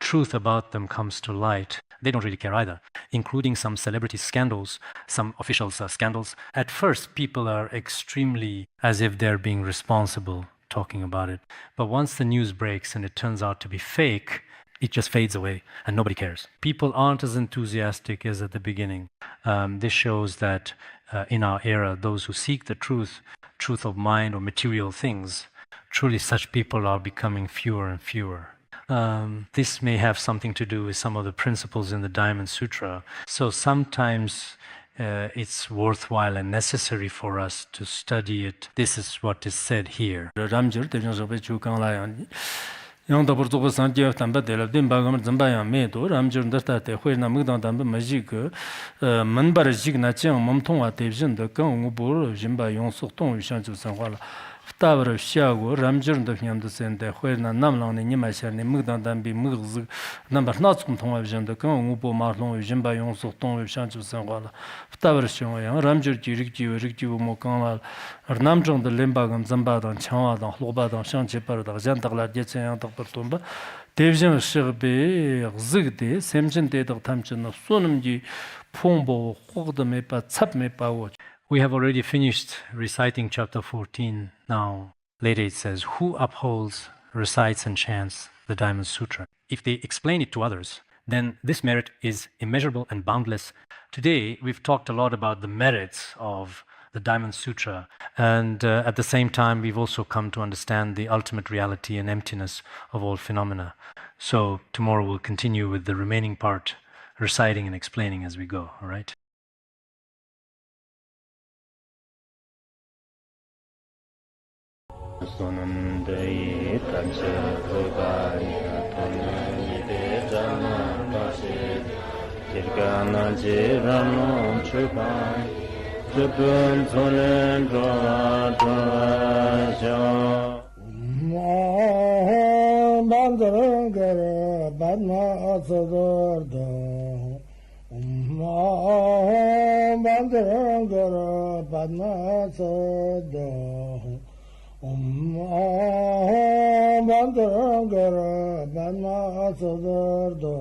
truth about them comes to light, they don't really care either, including some celebrity scandals, some officials' scandals. At first, people are extremely as if they're being responsible talking about it. But once the news breaks and it turns out to be fake, it just fades away and nobody cares. People aren't as enthusiastic as at the beginning. This shows that in our era, those who seek the truth of mind or material things, truly such people are becoming fewer and fewer. This may have something to do with some of the principles in the Diamond Sutra. So sometimes it's worthwhile and necessary for us to study it. This is what is said here. yang da burzo san je tamba de la dem ba gam zamba ya me do ram jur da ta te hui na mug dang dam ma ji ge men bar ji na chang mom tong wa de jin de gang wu bo jin ba yong su tong yu shang ju san hua la ta bar xia go ram jur de nyam de sen de hui na nam lang ni ma sha ni mug dang dam bi mug zi nam bar na zum tong wa jin de gang wu bo ma long yu jin ba yong su tong yu shang ju san hua la ta bar xiong yang ram jur ji rig ji mo gang la nam zhong de len ba gam zamba dang chang wa dang lo ba dang shang che par da jan da la de chen yang Tomba, Devjan Shirbe, Zigde, Semjin de Tamchin, Sunumji, Pumbo, Hogdamepa, Tsapmepa. We have already finished reciting chapter 14. Now, later it says, who upholds, recites, and chants the Diamond Sutra? If they explain it to others, then this merit is immeasurable and boundless. Today, we've talked a lot about the merits of the Diamond Sutra, and at the same time we've also come to understand the ultimate reality and emptiness of all phenomena. So tomorrow we'll continue with the remaining part, reciting and explaining as we go, all right? Jupun Solen Droa Bandarangara Badma Asadarda Bandarangara Badma Asada Bandarangara Badma Asadarda